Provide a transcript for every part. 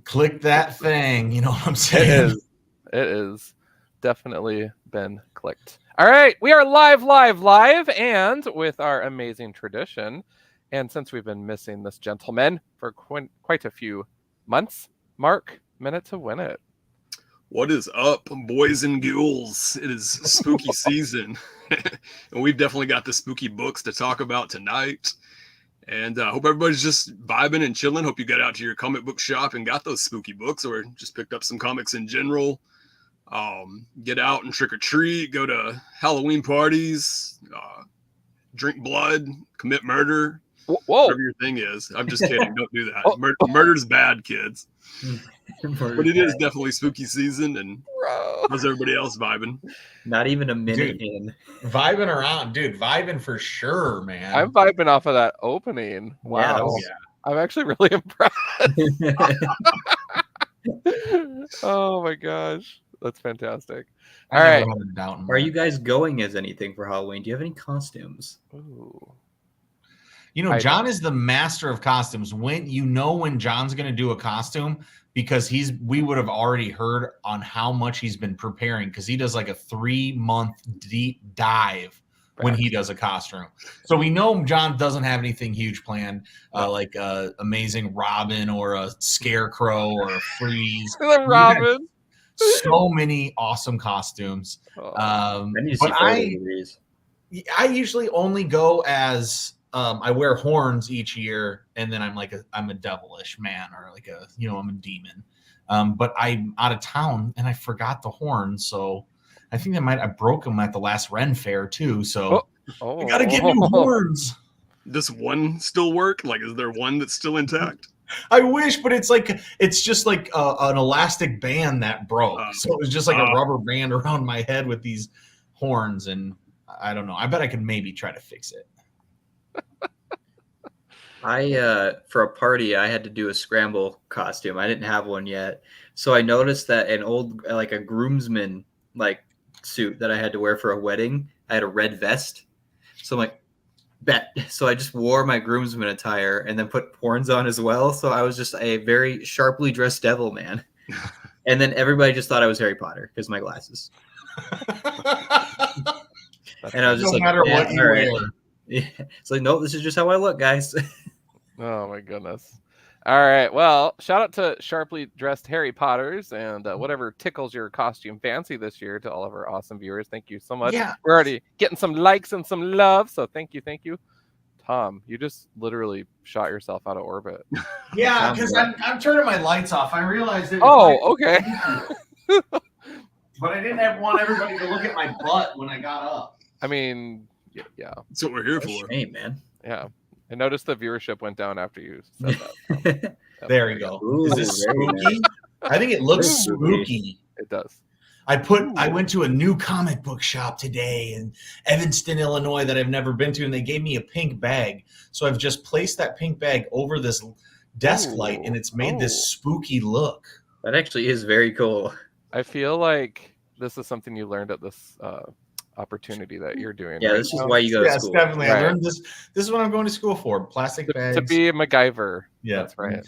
click that thing. You know what I'm It saying? is. It is definitely been clicked. All right, we are live, and with our amazing tradition, and since we've been missing this gentleman for quite a few months, Mark, minute to win it. What is up, boys and ghouls? It is spooky season, and we've definitely got the spooky books to talk about tonight. And I hope everybody's just vibing and chilling. Hope you got out to your comic book shop and got those spooky books, or just picked up some comics in general. Get out and trick or treat, go to Halloween parties, drink blood, commit murder. Whoa! Whatever your thing is. I'm just kidding. Don't do that. Murder's bad, kids. But it is definitely spooky season, and how's everybody else vibing? Not even a minute in. Vibing around, dude. Vibing for sure, man. I'm vibing off of that opening. Wow. Yeah, I'm actually really impressed. Oh my gosh. That's fantastic. All right. Are you guys going as anything for Halloween? Do you have any costumes? Ooh. You know, John is the master of costumes. When John's going to do a costume, because we would have already heard on how much he's been preparing, because he does like a 3-month deep dive when he does a costume. So we know John doesn't have anything huge planned, like a amazing Robin or a Scarecrow or a Freeze. Robin. So many awesome costumes. But I usually only go as I wear horns each year, and then I'm a devilish man, or I'm a demon. But I'm out of town and I forgot the horns, so I think I broke them at the last Ren Fair too. So I gotta get new horns. Does one still work? Like, is there one that's still intact? I wish, but it's just like an elastic band that broke. So it was just like a rubber band around my head with these horns, and I don't know. I bet I could maybe try to fix it. For a party, I had to do a scramble costume. I didn't have one yet. So I noticed that an old, like a groomsman suit that I had to wear for a wedding, I had a red vest. So I'm like, bet. So I just wore my groomsman attire and then put horns on as well. So I was just a very sharply dressed devil man. And then everybody just thought I was Harry Potter because of my glasses. And I was just no matter what you wear. Yeah. It's like, nope, this is just how I look, guys. Oh my goodness. All right. Well, shout out to sharply dressed Harry Potters and whatever tickles your costume fancy this year to all of our awesome viewers. Thank you so much. Yeah. We're already getting some likes and some love. So thank you. Tom, you just literally shot yourself out of orbit. Yeah, because I'm turning my lights off. I realized it. Okay. But I didn't want everybody to look at my butt when I got up. I mean, yeah. That's what we're here for. Shame, man. Yeah. I noticed the viewership went down after you said that. So. There you go. Ooh, is this spooky? I think it looks spooky. It does. I went to a new comic book shop today in Evanston, Illinois, that I've never been to, and they gave me a pink bag. So I've just placed that pink bag over this desk light, and it's made this spooky look. That actually is very cool. I feel like this is something you learned at this opportunity that you're doing. Yeah, right this now. is why you go to school. Yes, definitely. Right. I learned this. This is what I'm going to school for. Plastic bags. To be a MacGyver. Yeah. That's right.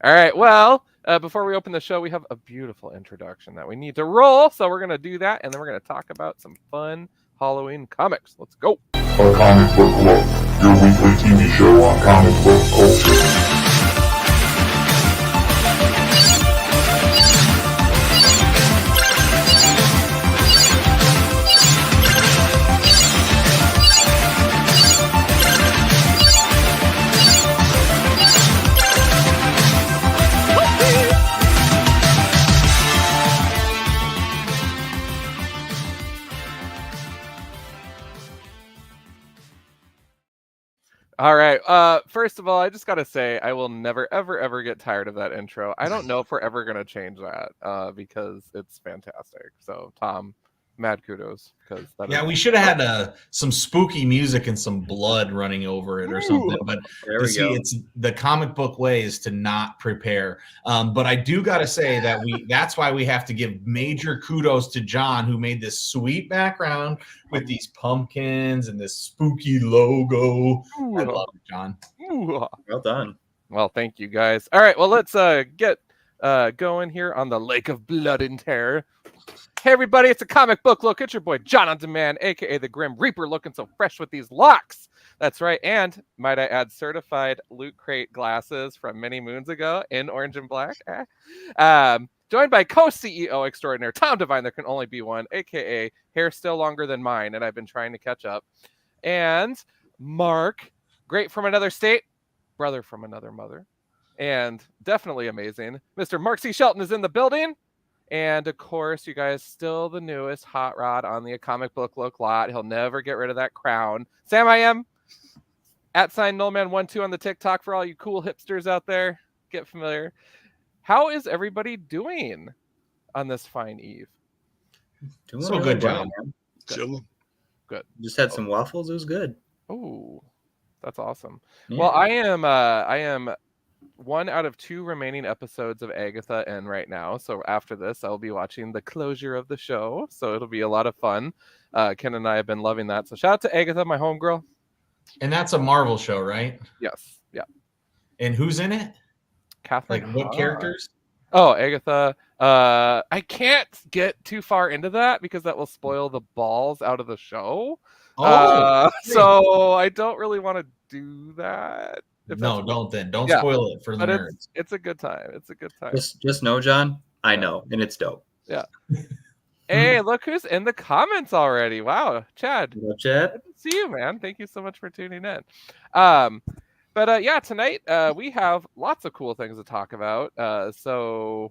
All right. Well, before we open the show, we have a beautiful introduction that we need to roll. So we're going to do that, and then we're going to talk about some fun Halloween comics. Let's go. A Comic Book Look, your weekly TV show on comic book culture. All right. First of all, I just got to say, I will never, ever get tired of that intro. I don't know if we're ever going to change that because it's fantastic. So, Tom, mad kudos. We should have had some spooky music and some blood running over it or something. But it's the comic book way is to not prepare. But I do got to say that that's why we have to give major kudos to John, who made this sweet background with these pumpkins and this spooky logo. I love it, John. Ooh. Well done. Well, thank you guys. All right, well, let's get going here on the Lake of Blood and Terror. Hey, everybody, it's a comic book look. It's your boy, John on Demand, a.k.a. the Grim Reaper, looking so fresh with these locks. That's right. And might I add, certified Loot Crate glasses from many moons ago in orange and black. Joined by co-CEO extraordinaire Tom Devine. There can only be one, a.k.a. hair still longer than mine, and I've been trying to catch up. And Mark, great from another state, brother from another mother, and definitely amazing. Mr. Mark C. Shelton is in the building. And of course, you guys, still the newest hot rod on the comic book look lot. He'll never get rid of that crown. Sam, I am @ Nullman12 on the TikTok for all you cool hipsters out there. Get familiar. How is everybody doing on this fine eve? Doing so good, John. Chilling. Good. Just had some waffles. It was good. Oh, that's awesome. Yeah. Well, I am 1 out of 2 remaining episodes of Agatha in right now. So after this, I'll be watching the closure of the show. So it'll be a lot of fun. Ken and I have been loving that. So shout out to Agatha, my homegirl. And that's a Marvel show, right? Yes. Yeah. And who's in it? Kathleen. Like what characters? Oh, Agatha. I can't get too far into that because that will spoil the balls out of the show. So I don't really want to do that. No, don't then. Don't spoil it for the nerds. It's a good time. It's a good time. Just know, John, I know, and it's dope. Yeah. Hey, look who's in the comments already. Wow, Chad. Hello, Chad. Good to see you, man. Thank you so much for tuning in. But yeah, tonight we have lots of cool things to talk about. So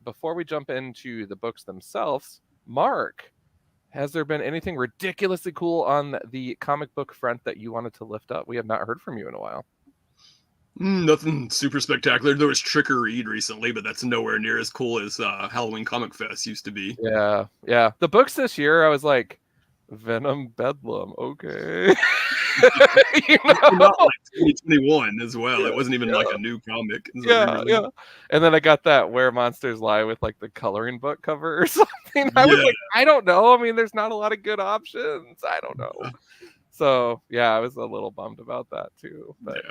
before we jump into the books themselves, Mark, has there been anything ridiculously cool on the comic book front that you wanted to lift up? We have not heard from you in a while. Nothing super spectacular. There was Trick or Read recently, but that's nowhere near as cool as Halloween Comic Fest used to be. Yeah. The books this year, I was like, Venom Bedlam, okay. Not like 2021 as well. It wasn't even like a new comic. Yeah. And then I got that Where Monsters Lie with like the coloring book cover or something. I was like, I don't know. I mean, there's not a lot of good options. I don't know. So yeah, I was a little bummed about that too. But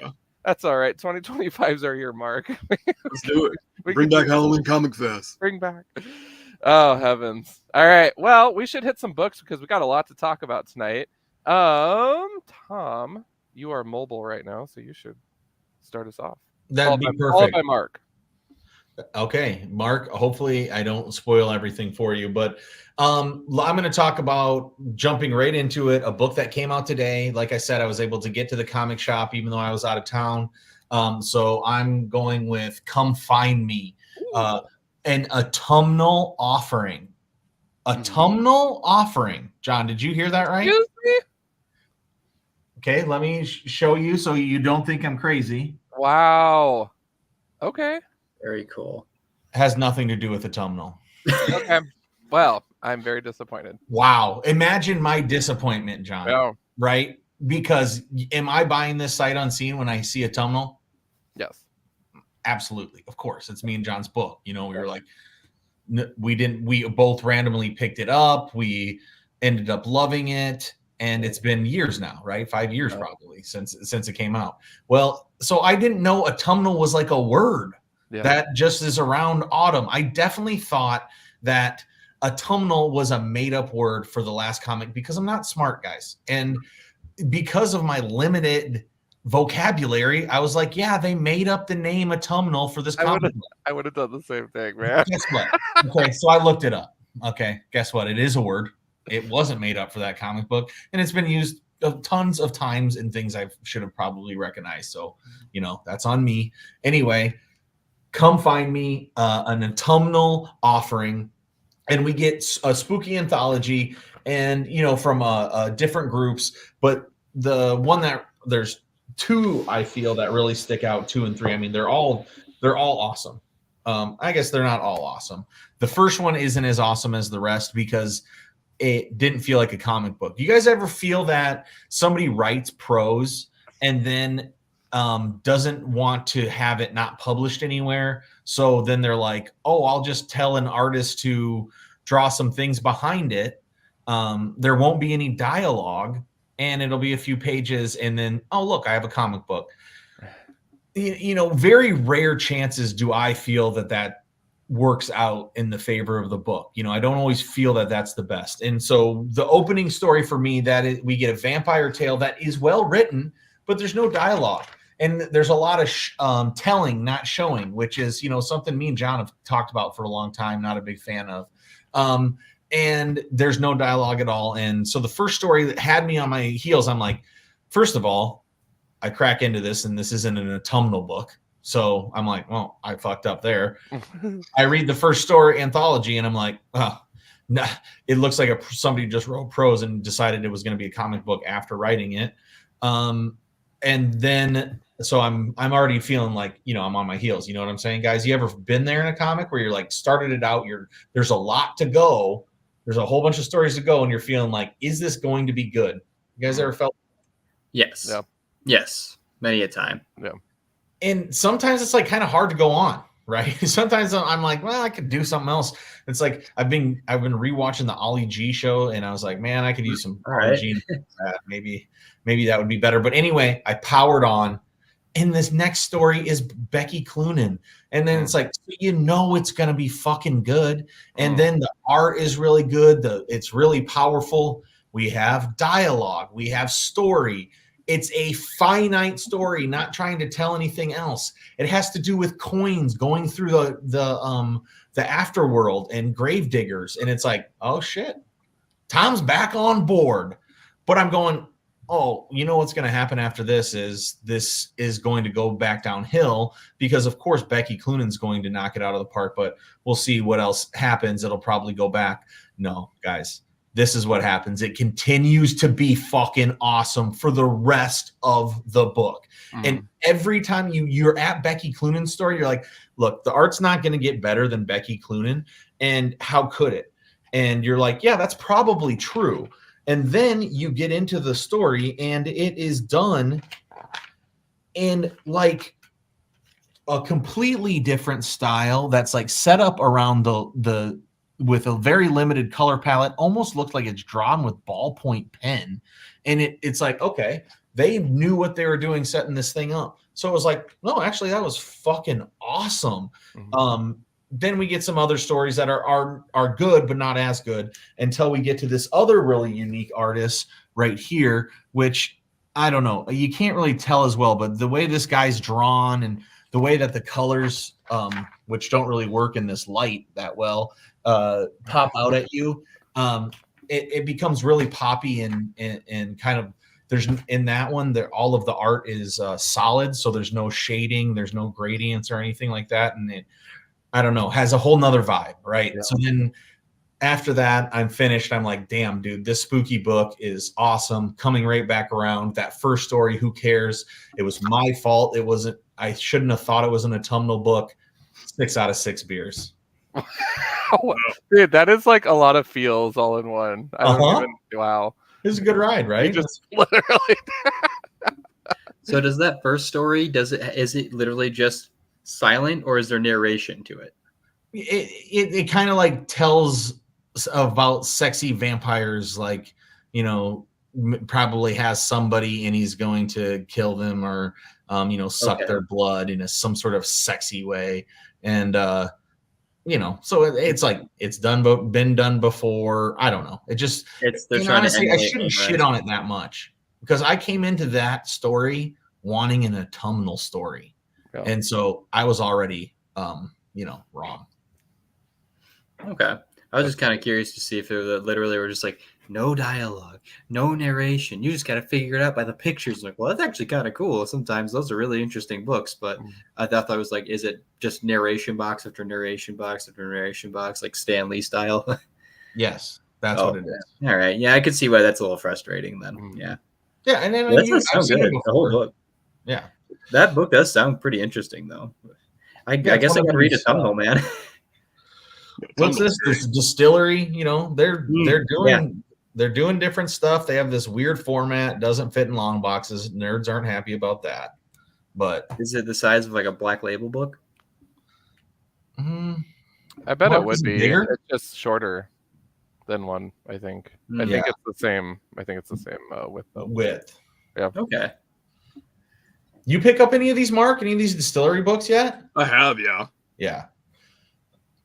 that's all right. 2025's our year, Mark. Let's do it. Bring back Halloween Comic Fest. Bring back. Oh, heavens. All right. Well, we should hit some books because we got a lot to talk about tonight. Tom, you are mobile right now, so you should start us off. That'd be perfect. Followed by Mark. Okay, Mark, hopefully I don't spoil everything for you, but I'm going to talk about, jumping right into it, a book that came out today. Like I said, I was able to get to the comic shop even though I was out of town. So I'm going with Come Find Me, an autumnal offering. Autumnal offering. John, did you hear that right? Excuse me? Okay, let me show you so you don't think I'm crazy. Wow. Okay. Very cool. Has nothing to do with autumnal. Okay. Well, I'm very disappointed. Wow. Imagine my disappointment, John. Yeah. Right? Because am I buying this sight unseen when I see autumnal? Yes. Absolutely. Of course. It's me and John's book. We were like, we both randomly picked it up. We ended up loving it. And it's been years now, right? 5 years probably since it came out. Well, so I didn't know autumnal was like a word that just is around autumn. I definitely thought that autumnal was a made-up word for the last comic because I'm not smart, guys. And because of my limited vocabulary, I was like, yeah, they made up the name autumnal for this comic. I would have done the same thing, man. Guess what? Okay, so I looked it up. Okay, guess what? It is a word. It wasn't made up for that comic book, and it's been used tons of times in things I should have probably recognized. So, that's on me. Anyway, Come Find Me, an autumnal offering, and we get a spooky anthology, and from different groups. But the one that there's two I feel that really stick out, 2 and 3. I mean, they're all awesome. I guess they're not all awesome. The first one isn't as awesome as the rest because it didn't feel like a comic book. You guys ever feel that somebody writes prose and then doesn't want to have it not published anywhere? So then they're like, oh, I'll just tell an artist to draw some things behind it. There won't be any dialogue and it'll be a few pages. And then, oh, look, I have a comic book. very rare chances do I feel that works out in the favor of the book. I don't always feel that that's the best. And so the opening story for me, we get a vampire tale that is well written, but there's no dialogue. And there's a lot of telling, not showing, which is, something me and John have talked about for a long time, not a big fan of. And there's no dialogue at all. And so the first story that had me on my heels, I'm like, first of all, I crack into this, and this isn't an autumnal book. So I'm like, well, I fucked up there. I read the first story anthology, and I'm like, oh, nah, it looks like somebody just wrote prose and decided it was going to be a comic book after writing it. And then, so I'm already feeling like, I'm on my heels. You know what I'm saying, guys? You ever been there in a comic where you're like, started it out, there's a lot to go. There's a whole bunch of stories to go, and you're feeling like, is this going to be good? You guys ever felt? Yes. Yeah. Yes. Many a time. Yeah. And sometimes it's like kind of hard to go on, right? Sometimes I'm like, well, I could do something else. It's like I've been rewatching the Ollie G show, and I was like, man, I could use some Ollie G. Maybe that would be better. But anyway, I powered on, and this next story is Becky Cloonan, and then it's like, it's gonna be fucking good, and then the art is really good. It's really powerful. We have dialogue. We have story. It's a finite story, not trying to tell anything else. It has to do with coins going through the afterworld and grave diggers. And it's like, oh shit, Tom's back on board. But I'm going, oh, what's going to happen after this is going to go back downhill, because of course Becky Cloonan's going to knock it out of the park, but we'll see what else happens. It'll probably go back. No, guys. This is what happens. It continues to be fucking awesome for the rest of the book. And every time you're at Becky Cloonan's story, you're like, look, the art's not going to get better than Becky Cloonan. And how could it? And you're like, yeah, that's probably true. And then you get into the story, and it is done in like a completely different style that's like set up around the with a very limited color palette, almost looked like it's drawn with ballpoint pen. And it's like, okay, they knew what they were doing setting this thing up. So it was like, no, actually that was fucking awesome. Then we get some other stories that are good, but not as good, until we get to this other really unique artist right here, which I don't know, you can't really tell as well, but the way this guy's drawn and the way that the colors, which don't really work in this light that well, pop out at you, it becomes really poppy and kind of, there's in that one there, all of the art is solid, so there's no shading, there's no gradients or anything like that, and it, I don't know, has a whole nother vibe, right? Yeah. So then after that, I'm finished. I'm like, damn, dude, this spooky book is awesome. Coming right back around. That first story, who cares? It was my fault. It wasn't, I shouldn't have thought it was an autumnal book. 6 out of 6 beers. Dude, that is like a lot of feels all in one. Wow. It was a good ride, right? Just literally. So does that first story, is it literally just silent, or is there narration to it? It kind of like tells about sexy vampires, like, you know, probably has somebody and he's going to kill them or you know, suck their blood in some sort of sexy way. And you know, so it's like it's been done before. I don't know. It just, honestly, I shouldn't shit on it that much, because I came into that story wanting an autumnal story. Yeah. And so I was already you know, wrong. Okay. I was just kind of curious to see if they literally were just like, no dialogue, no narration. You just got to figure it out by the pictures. Like, well, that's actually kind of cool. Sometimes those are really interesting books, but I thought that was like, is it just narration box after narration box after narration box, like Stan Lee style? Yes, that's what it is. All right. Yeah, I could see why that's a little frustrating then. Yeah. Yeah, and then I've seen the whole book. Yeah. That book does sound pretty interesting, though. I guess I could read a thumbnail, man. What's this distillery? You know, they're doing different stuff. They have this weird format, doesn't fit in long boxes. Nerds aren't happy about that. But is it the size of like a Black Label book? I bet it would be. Bigger? It's just shorter than one, I think. I think it's the same. I think it's the same width. Width. Yeah. Okay. You pick up any of these, Mark? Any of these distillery books yet? I have, yeah. Yeah.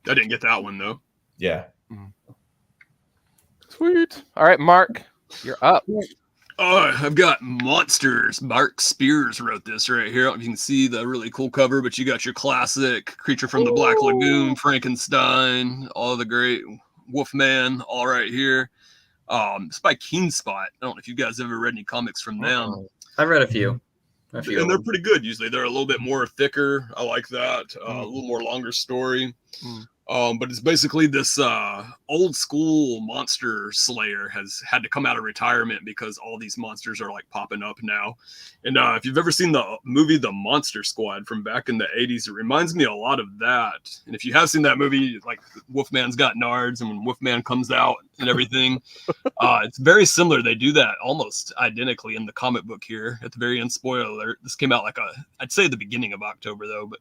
I didn't get that one though. Yeah. Sweet. All right, Mark, you're up. I've got Monsters. Mark Spears wrote this right here. You can see the really cool cover, but you got your classic Creature from the Black Lagoon, Frankenstein, all the great Wolfman, all right here. It's by Keenspot. I don't know if you guys ever read any comics from them. I've read a few. And they're pretty good usually. They're a little bit more thicker. I like that. A little more longer story. But it's basically this old school monster slayer has had to come out of retirement because all these monsters are like popping up now. And if you've ever seen the movie The Monster Squad from back in the 80s, it reminds me a lot of that. And if you have seen that movie, like Wolfman's got nards and when Wolfman comes out and everything, it's very similar. They do that almost identically in the comic book here at the very end. Spoiler alert. This came out I'd say the beginning of October though, but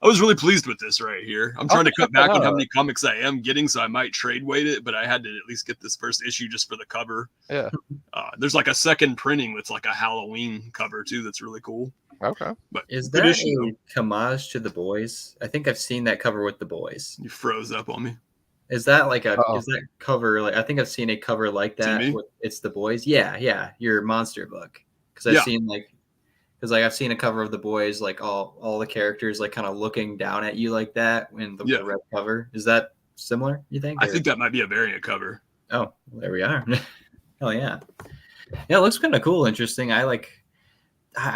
I was really pleased with this right here. I'm trying to cut back on how many comics I am getting, so I might trade weight it, but I had to at least get this first issue just for the cover. Yeah. There's like a second printing with like a Halloween cover too that's really cool. Okay. But is that a homage to The Boys? I think I've seen that cover with The Boys. You froze up on me. Is that like is that cover like I think I've seen a cover like that with It's The Boys? Yeah, your monster book. Because I've seen I've seen a cover of The Boys, like all the characters like kind of looking down at you like that in the red cover. Is that similar, you think? I think that might be a variant cover. Oh, well, there we are. Hell yeah. Yeah, it looks kind of cool, interesting. I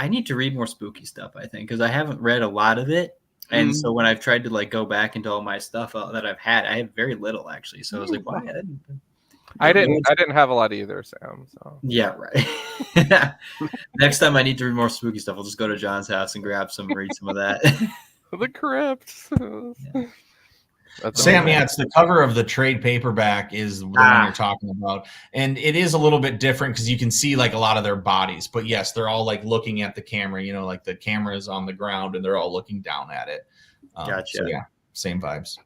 need to read more spooky stuff, I think, because I haven't read a lot of it. And so when I've tried to like go back into all my stuff that I've had, I have very little actually. So I was like, why? I didn't have a lot either, Sam. So yeah, right. Next time I need to read more spooky stuff, I'll just go to John's house and read some of that. The Crypt. Yeah. Sam, it's the cover of the trade paperback is the one you're talking about. And it is a little bit different because you can see like a lot of their bodies. But yes, they're all like looking at the camera, like the camera is on the ground and they're all looking down at it. Gotcha. So yeah, same vibes.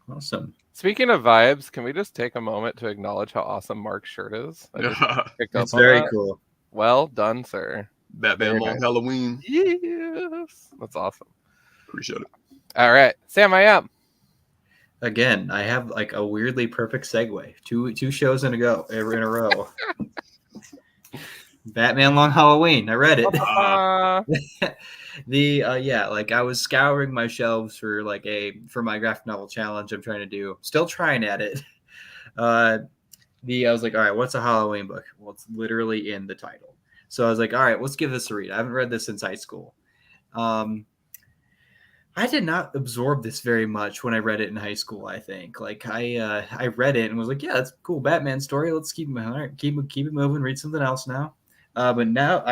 Awesome. Speaking of vibes, can we just take a moment to acknowledge how awesome Mark's shirt is? It's very cool. Well done, sir. Batman Long Halloween. Yes. That's awesome. Appreciate it. All right. Sam, I am. Again, I have like a weirdly perfect segue. Two shows in a row. Batman Long Halloween. I read it. I was scouring my shelves for my graphic novel challenge I'm trying to do. Still trying at it. I was like, all right, what's a Halloween book? Well, it's literally in the title. So I was like, all right, let's give this a read. I haven't read this since high school. I did not absorb this very much when I read it in high school. I think I read it and was like, yeah, that's a cool Batman story. Let's keep it moving. Read something else now. But now,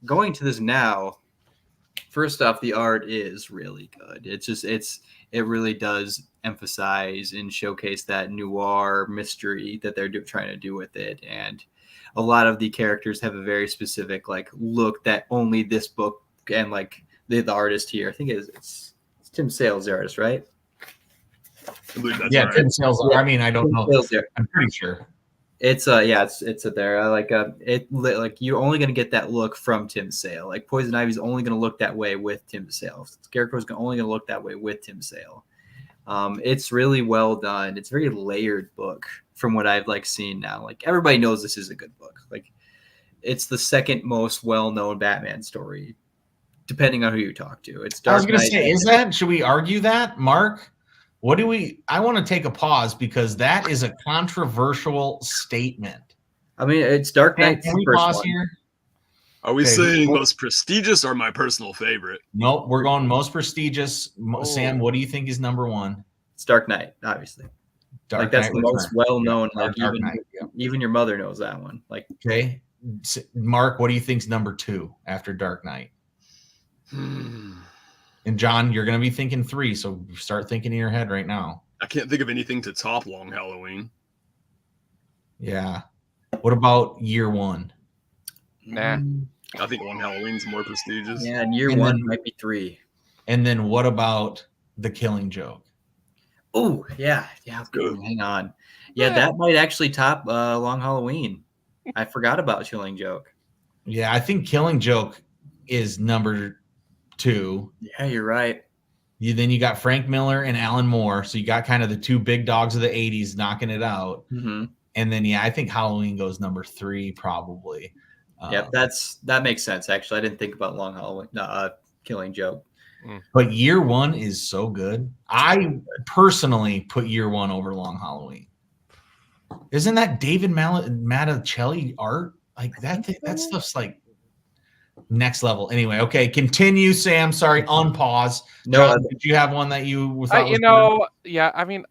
going to this now. First off, the art is really good. It really does emphasize and showcase that noir mystery that they're trying to do with it, and a lot of the characters have a very specific look that only this book and the artist here. I think it's Tim Sale's the artist, right? I believe that's right. Tim Sale's. Yeah. I mean, I don't know. I'm pretty sure. It's there. You're only gonna get that look from Tim Sale. Like Poison Ivy's only gonna look that way with Tim Sale. Scarecrow's only gonna look that way with Tim Sale. It's really well done. It's a very layered book from what I've seen now. Everybody knows this is a good book. It's the second most well-known Batman story, depending on who you talk to. It's Dark I was gonna Knight. say, should we argue that, Mark? I want to take a pause because that is a controversial statement. I mean, it's Dark Knight. Can we pause here? Are we saying most prestigious or my personal favorite? Nope, we're going most prestigious. Sam, what do you think is number one? It's Dark Knight, obviously. Dark that's Knight the most well-known. Dark Knight, even your mother knows that one. Okay, Mark, what do you think's number two after Dark Knight? And John, you're going to be thinking three, so start thinking in your head right now. I can't think of anything to top Long Halloween. Yeah. What about Year One? Nah. I think Long Halloween's more prestigious. Yeah, and Year One might be three. And then what about The Killing Joke? Oh, yeah. Good. Hang on. Yeah, that might actually top Long Halloween. I forgot about Killing Joke. Yeah, I think Killing Joke is number 2. Yeah, you're right. Then you got Frank Miller and Alan Moore. So you got kind of the 2 big dogs of the 80s knocking it out. Mm-hmm. And then, I think Halloween goes number 3 probably. Yep, that makes sense. Actually, I didn't think about Long Halloween, Killing Joke. But Year One is so good. I personally put Year One over Long Halloween. Isn't that David Matticelli art? Like that stuff's like next level. Anyway, okay, continue, Sam. Sorry, unpause. No, John, did you have one that you thought was good? Yeah. I mean,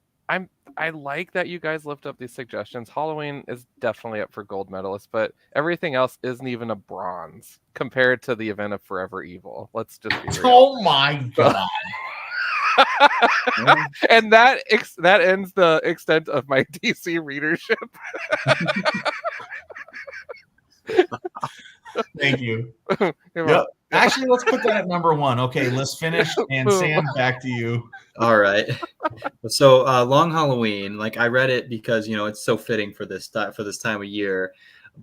I like that you guys lift up these suggestions. Halloween is definitely up for gold medalist, but everything else isn't even a bronze compared to the event of Forever Evil. Let's just be real. Oh my god. And that ends the extent of my DC readership. Thank you. Yep. Actually, let's put that at number 1. Okay, let's finish. And Sam, back to you. All right. So Long Halloween, like I read it because it's so fitting for this time of year,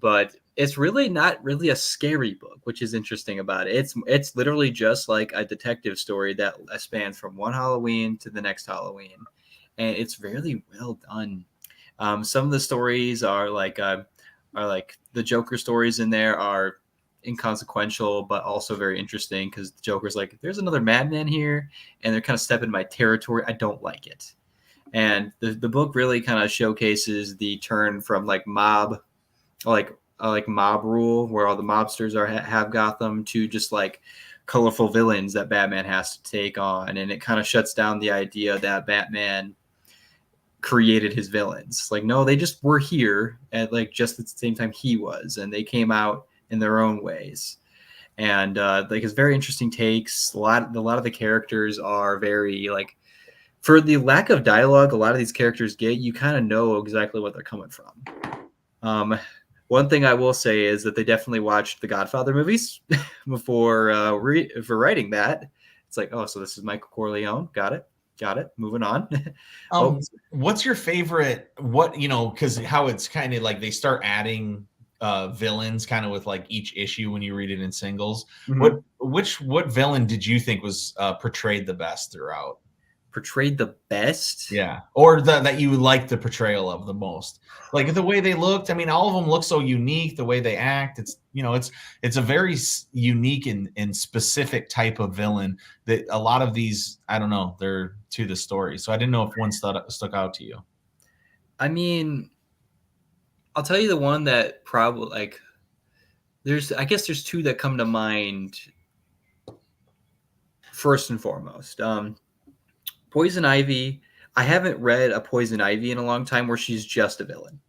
but it's really not really a scary book, which is interesting about it. It's literally just like a detective story that spans from one Halloween to the next Halloween, and it's really well done. Some of the stories are like the Joker stories in there are inconsequential, but also very interesting because the Joker's like, there's another madman here, and they're kind of stepping my territory. I don't like it. And the book really kind of showcases the turn from like mob rule, where all the mobsters have Gotham, to just like colorful villains that Batman has to take on. And it kind of shuts down the idea that Batman created his villains. Like, no, they just were here at like just at the same time he was, and they came out in their own ways. And like it's very interesting takes. A lot of the characters are very like, for the lack of dialogue a lot of these characters get, you kind of know exactly what they're coming from. One thing I will say is that they definitely watched the Godfather movies before for writing that. It's like, oh, so this is Michael Corleone. Got it. Moving on. What's your favorite? Because how it's kind of like they start adding villains kind of with like each issue when you read it in singles. Mm-hmm. What villain did you think was portrayed the best throughout? Portrayed the best? Yeah, or that you liked the portrayal of the most, like the way they looked. I mean, all of them look so unique. The way they act, it's a very unique and specific type of villain that a lot of these, I don't know, they're to the story. So I didn't know if one stuck out to you. I mean, I'll tell you the one that probably like there's 2 that come to mind first and foremost. Poison Ivy. I haven't read a Poison Ivy in a long time where she's just a villain.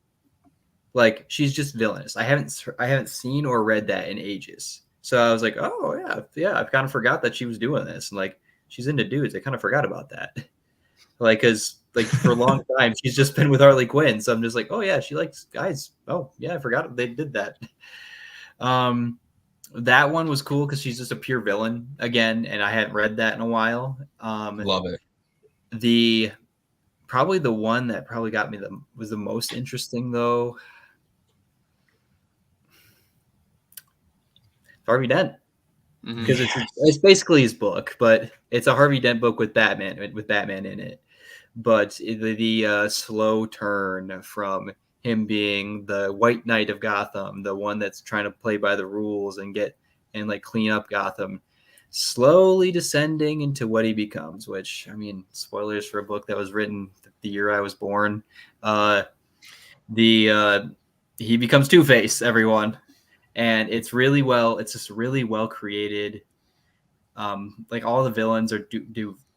Like she's just villainous. I haven't seen or read that in ages. So I was like, oh yeah, I kind of forgot that she was doing this. And like she's into dudes. I kind of forgot about that. Like, because like for a long time she's just been with Harley Quinn. So I'm just like, oh yeah, she likes guys. Oh yeah, I forgot they did that. That one was cool because she's just a pure villain again, and I hadn't read that in a while. Love it. Probably the one that probably got me was the most interesting though. Harvey Dent, because it's basically his book, but it's a Harvey Dent book with Batman in it. But the slow turn from him being the White Knight of Gotham, the one that's trying to play by the rules and like clean up Gotham, slowly descending into what he becomes, which, I mean, spoilers for a book that was written the year I was born. He becomes Two-Face, everyone. And it's just really well created. Like all the villains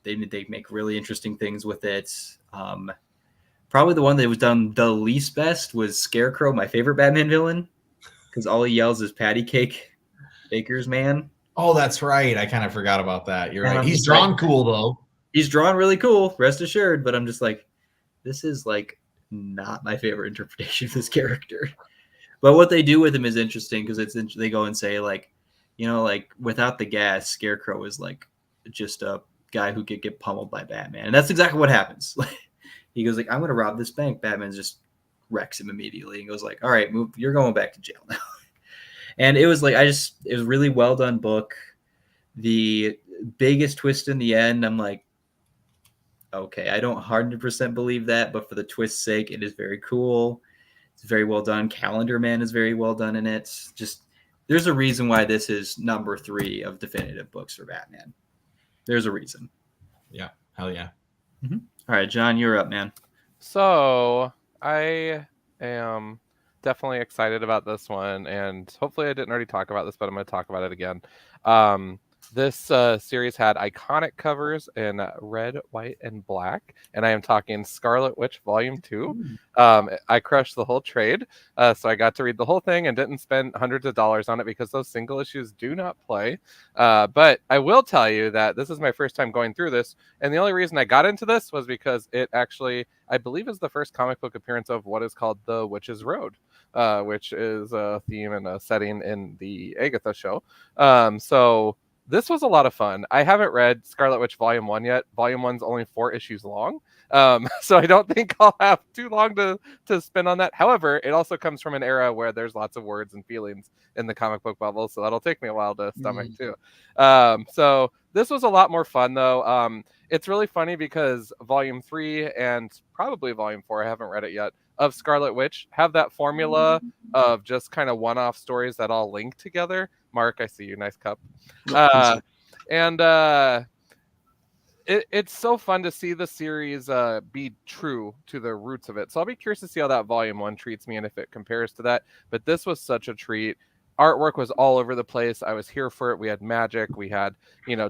they make really interesting things with it. Probably the one that was done the least best was Scarecrow, my favorite Batman villain, because all he yells is patty cake, baker's man. Oh, that's right. I kind of forgot about that. You're right. He's drawn cool, though. He's drawn really cool, rest assured. But I'm just like, this is like not my favorite interpretation of this character. But what they do with him is interesting because they go and say like, like without the gas, Scarecrow is like just a guy who could get pummeled by Batman, and that's exactly what happens. He goes like, I'm going to rob this bank. Batman just wrecks him immediately and goes like, all right, move. You're going back to jail now. And it was like, it was really well done book. The biggest twist in the end, I'm like, okay, I don't 100% believe that, but for the twist's sake, it is very cool. It's very well done. Calendar Man is very well done in it. Just there's a reason why this is number 3 of definitive books for Batman. There's a reason. Yeah, hell yeah. Mm-hmm. All right, John, you're up, man. So I am definitely excited about this one, and hopefully I didn't already talk about this, but I'm going to talk about it again. This series had iconic covers in red, white, and black, and I am talking Scarlet Witch Volume 2. I crushed the whole trade, so I got to read the whole thing and didn't spend hundreds of dollars on it because those single issues do not play. But I will tell you that this is my first time going through this, and the only reason I got into this was because it actually, I believe, is the first comic book appearance of what is called the Witch's Road, which is a theme and a setting in the Agatha show. So this was a lot of fun. I haven't read Scarlet Witch Volume 1 yet. Volume 1's only 4 issues long. So I don't think I'll have too long to spend on that. However, it also comes from an era where there's lots of words and feelings in the comic book bubble, so that'll take me a while to stomach too. So this was a lot more fun though. It's really funny because Volume 3 and probably Volume 4, I haven't read it yet, of Scarlet Witch have that formula of just kind of one-off stories that all link together. Mark, I see you. Nice cup. It's so fun to see the series be true to the roots of it. So I'll be curious to see how that Volume 1 treats me and if it compares to that. But this was such a treat. Artwork was all over the place. I was here for it. We had magic. We had,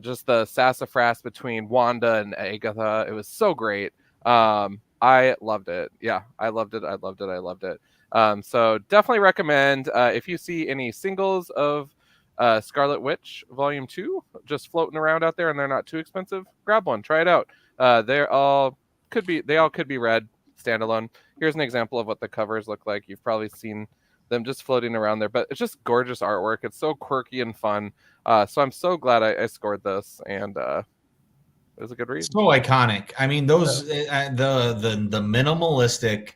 just the sassafras between Wanda and Agatha. It was so great. I loved it. Yeah, I loved it. I loved it. So definitely recommend if you see any singles of Scarlet Witch Volume 2 just floating around out there and they're not too expensive, grab one, try it out. They all could be read standalone. Here's an example of what the covers look like. You've probably seen them just floating around there, but it's just gorgeous artwork. It's so quirky and fun. So I'm so glad I scored this, and it was a good read. So iconic. I mean, those the minimalistic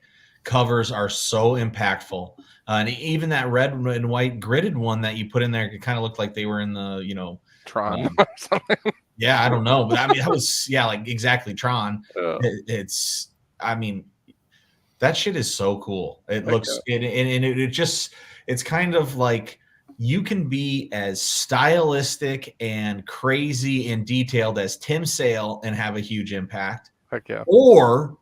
covers are so impactful. And even that red and white gridded one that you put in there, it kind of looked like they were in the, Tron or something. Yeah, I don't know. But I mean, that was, like exactly Tron. It's that shit is so cool. It looks, it's kind of like you can be as stylistic and crazy and detailed as Tim Sale and have a huge impact. Heck yeah. Or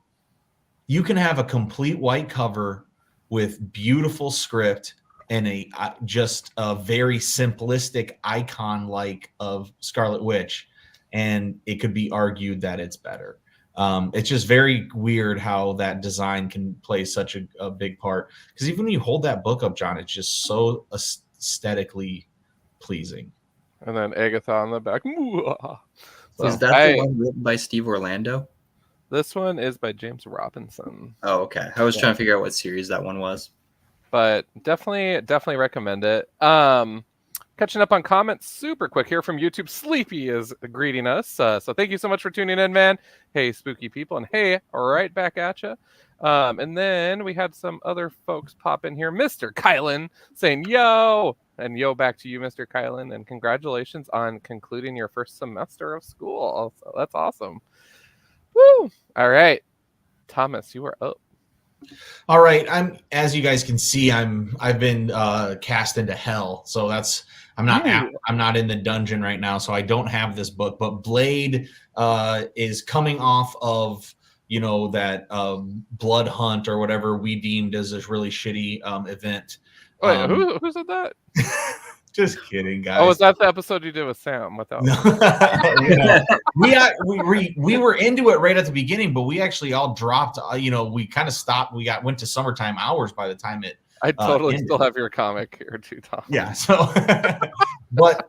you can have a complete white cover with beautiful script and just a very simplistic icon like of Scarlet Witch, and it could be argued that it's better. It's just very weird how that design can play such a big part, because even when you hold that book up, John, it's just so aesthetically pleasing. And then Agatha on the back. So is that the one written by Steve Orlando? This one is by James Robinson. Oh, okay. I was trying to figure out what series that one was. But definitely recommend it. Catching up on comments super quick here from YouTube. Sleepy is greeting us. So thank you so much for tuning in, man. Hey, spooky people. And hey, right back at you. And then we had some other folks pop in here. Mr. Kylan saying, yo. And yo, back to you, Mr. Kylan. And congratulations on concluding your first semester of school. So that's awesome. Woo! All right, Thomas, you are up. All right, as you guys can see, I've been cast into hell, so I'm not in the dungeon right now, so I don't have this book. But Blade is coming off of that blood hunt or whatever we deemed as this really shitty event. Wait, who said that? Just kidding, guys. Oh, was that the episode you did with Sam? Without we were into it right at the beginning, but we actually all dropped. We kind of stopped. Went to summertime hours by the time it. I totally still have your comic here too, Tom. Yeah. So, but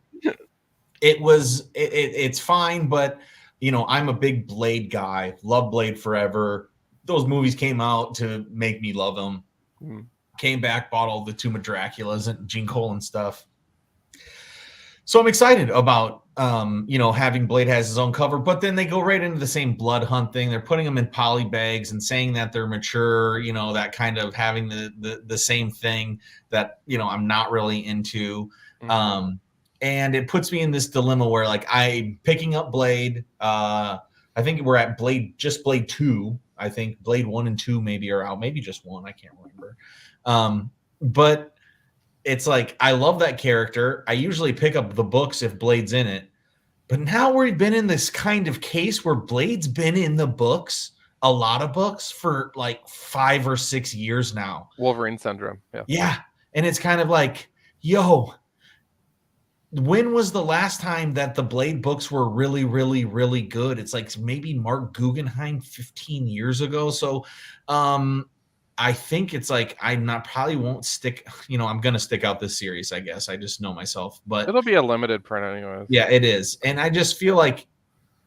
it's fine. But I'm a big Blade guy. Love Blade forever. Those movies came out to make me love them. Came back, bought all the Tomb of Draculas and Gene Colan stuff. So I'm excited about, having Blade has his own cover, but then they go right into the same blood hunt thing. They're putting them in poly bags and saying that they're mature, that kind of having the same thing that, I'm not really into. and it puts me in this dilemma where like I'm picking up Blade. I think we're at Blade 2. I think Blade 1 and 2 maybe are out, maybe just 1. I can't remember. But it's like I love that character. I usually pick up the books if Blade's in it. But now we've been in this kind of case where Blade's been in the books, a lot of books, for like 5 or 6 years now. Wolverine syndrome. Yeah. Yeah. And it's kind of like, yo, when was the last time that the Blade books were really, really, really good? It's like maybe Mark Guggenheim 15 years ago. So I think it's like probably won't stick. I'm going to stick out this series, I guess. I just know myself. But it'll be a limited print anyways. Yeah, it is. And I just feel like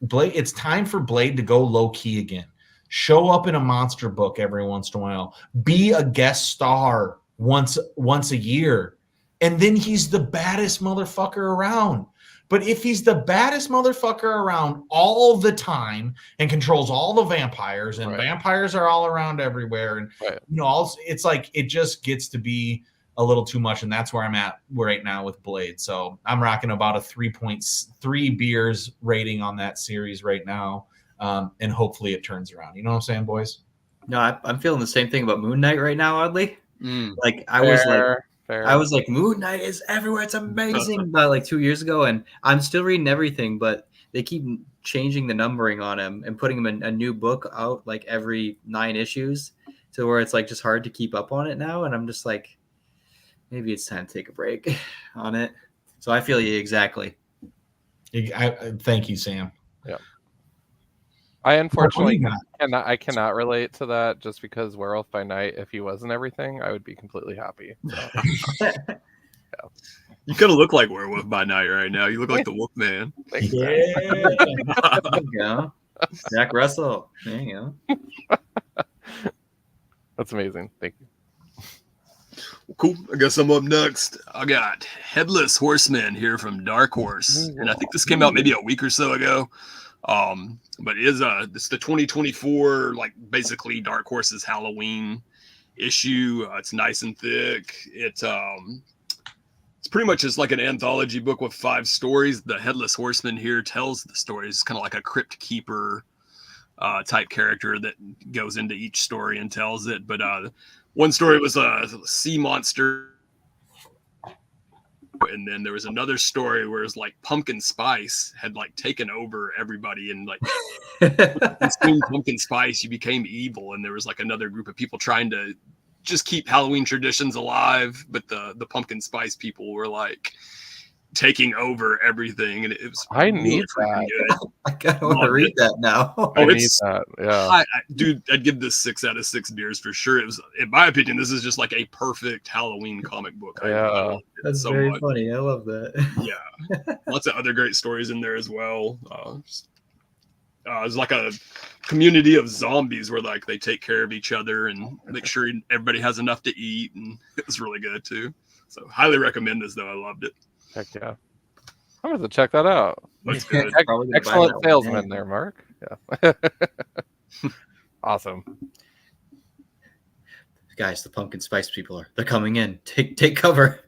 Blade. It's time for Blade to go low key again. Show up in a monster book every once in a while. Be a guest star once a year. And then he's the baddest motherfucker around. But if he's the baddest motherfucker around all the time and controls all the vampires, and vampires are all around everywhere, and it's like it just gets to be a little too much, and that's where I'm at right now with Blade. So I'm rocking about a 3.3 beers rating on that series right now, and hopefully it turns around. You know what I'm saying, boys? No, I'm feeling the same thing about Moon Knight right now, oddly. Like I was like, Moon Knight is everywhere. It's amazing. About like 2 years ago, and I'm still reading everything, but they keep changing the numbering on him and putting him in a new book out like every 9 issues, to where it's like just hard to keep up on it now. And I'm just like, maybe it's time to take a break on it. So I feel you exactly. Thank you, Sam. Yeah. I unfortunately cannot relate to that, just because Werewolf by Night, if he wasn't everything, I would be completely happy. So. Yeah. You kind of look like Werewolf by Night right now. You look like the Wolfman. Yeah. There you go. Jack Russell. There you go. That's amazing. Thank you. Cool. I guess I'm up next. I got Headless Horseman here from Dark Horse, and I think this came out maybe a week or so ago. But it's the 2024, like basically Dark Horse's Halloween issue. It's nice and thick. It's pretty much just like an anthology book with 5 stories. The Headless Horseman here tells the stories, kind of like a crypt keeper type character that goes into each story and tells it. But one story was a sea monster. And then there was another story where it's like pumpkin spice had like taken over everybody, and like consumed pumpkin spice, you became evil. And there was like another group of people trying to just keep Halloween traditions alive, but the pumpkin spice people were like taking over everything, and it was I need that. Good. I kind of want to read that now. I need that. Yeah, dude, I'd give this 6 out of 6 beers for sure. It was, in my opinion, this is just like a perfect Halloween comic book. Yeah, that's so very funny. I love that. Yeah, lots of other great stories in there as well. It's like a community of zombies where like they take care of each other and make sure everybody has enough to eat, and it was really good too. So highly recommend this though. I loved it. Heck yeah. I'm going to check that out. That's good. Excellent salesman there, Mark. Yeah. Awesome. Guys, the pumpkin spice people they're coming in. Take cover.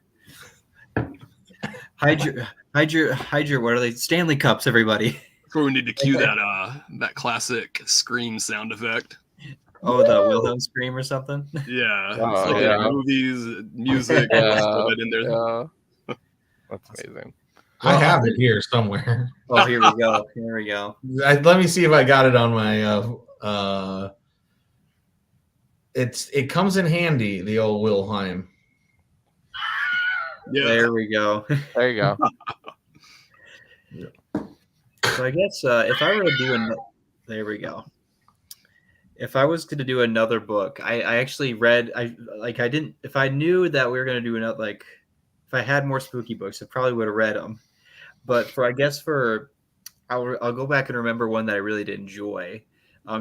Hide your what are they? Stanley cups, everybody. That's where we need to cue that classic scream sound effect. Oh, the Wilhelm scream or something? Yeah. It's like in movies, music, in there. Yeah. That's amazing. I have it here somewhere. Oh, here we go. Here we go. Let me see if I got it on my. It comes in handy. The old Wilhelm. Yeah. There we go. There you go. So I guess if I were to do there we go. If I was going to do another book, I actually read. If I knew that we were going to do another like. If I had more spooky books, I probably would have read them. But I'll go back and remember one that I really did enjoy.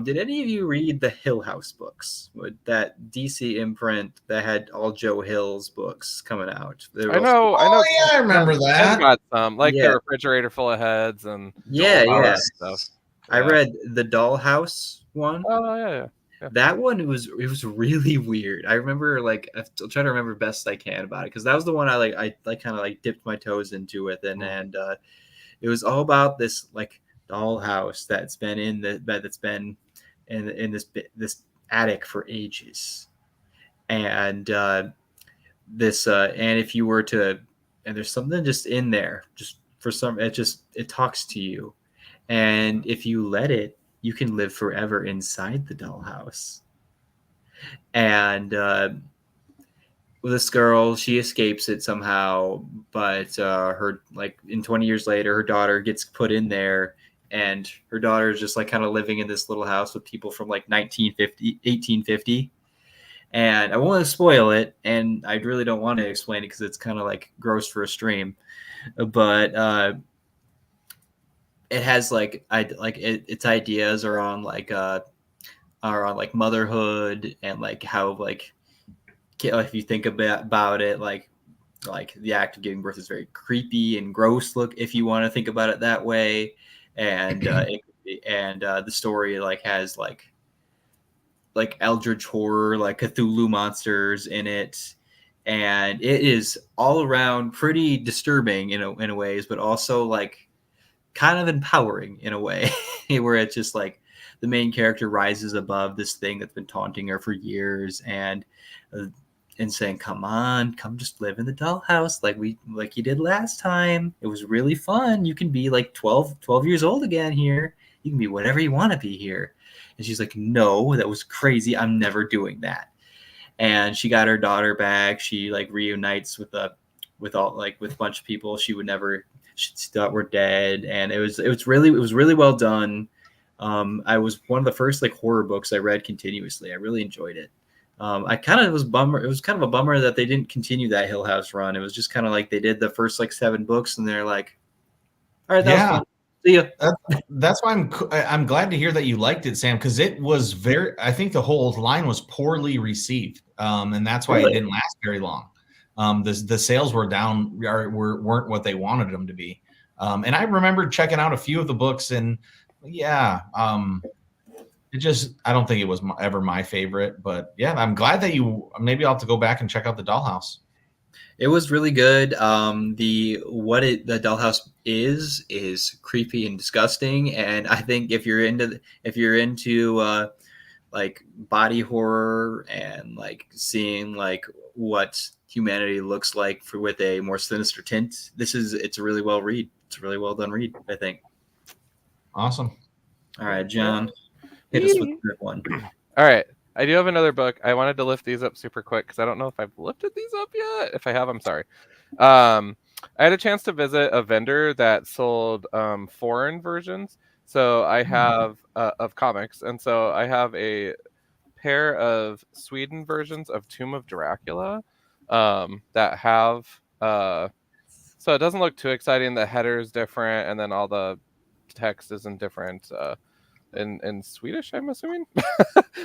Did any of you read the Hill House books? With that DC imprint that had all Joe Hill's books coming out? I know. Oh yeah, I remember that. I've got some, like the Refrigerator Full of Heads and stuff. Yeah. I read the Dollhouse one. Oh yeah. That one it was really weird. I remember like I'll try to remember best I can about it because that was the one I kind of like dipped my toes into with it, and it was all about this like dollhouse that's been in this attic for ages, and this and if you were to and there's something just in there just for some it talks to you, and if you let it, you can live forever inside the dollhouse. And this girl, she escapes it somehow, but her like in 20 years later, her daughter gets put in there, and her daughter is just like kind of living in this little house with people from like 1850. And I won't want to spoil it, and I really don't want to explain it because it's kind of like gross for a stream, but it has its ideas are on like motherhood and like how like if you think about it like the act of giving birth is very creepy and gross look if you want to think about it that way, and the story like has like eldritch horror like Cthulhu monsters in it, and it is all around pretty disturbing in a ways, but also like kind of empowering in a way where it's just like the main character rises above this thing that's been taunting her for years and saying, come just live in the dollhouse like you did last time. It was really fun. You can be like 12 years old again here. You can be whatever you want to be here. And she's like, no, that was crazy. I'm never doing that. And she got her daughter back. She like reunites with a bunch of people she thought were dead, and it was really well done. I was one of the first like horror books I read continuously. I really enjoyed it. It was kind of a bummer that they didn't continue that Hill House run. It was just kind of like they did the first like 7 books, and they're like, all right, that was fun. See ya. That's why I'm glad to hear that you liked it, Sam, because it was I think the whole line was poorly received, and that's why it didn't last very long. The sales were down, weren't what they wanted them to be. And I remember checking out a few of the books, and I don't think it was ever my favorite, but yeah, I'm glad that maybe I'll have to go back and check out the Dollhouse. It was really good. The Dollhouse is creepy and disgusting, and I think if you're into like body horror and like seeing like what humanity looks like with a more sinister tint, it's a really well read. It's a really well done read, I think. Awesome. All right, John, hit us with the one. All right. I do have another book. I wanted to lift these up super quick because I don't know if I've lifted these up yet. If I have, I'm sorry. I had a chance to visit a vendor that sold foreign versions. So I have of comics. And so I have a pair of Sweden versions of Tomb of Dracula that have... so it doesn't look too exciting. The header is different, and then all the text isn't different. In Swedish, I'm assuming.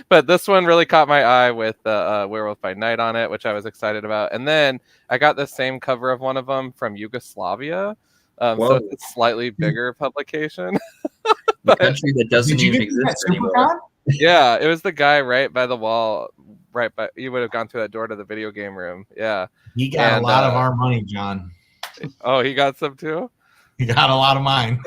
But this one really caught my eye with Werewolf by Night on it, which I was excited about. And then I got the same cover of one of them from Yugoslavia. So it's a slightly bigger publication. The country that doesn't even exist anymore. Yeah, it was the guy right by the wall. You would have gone through that door to the video game room. Yeah. He got a lot of our money, John. Oh, he got some too? He got a lot of mine.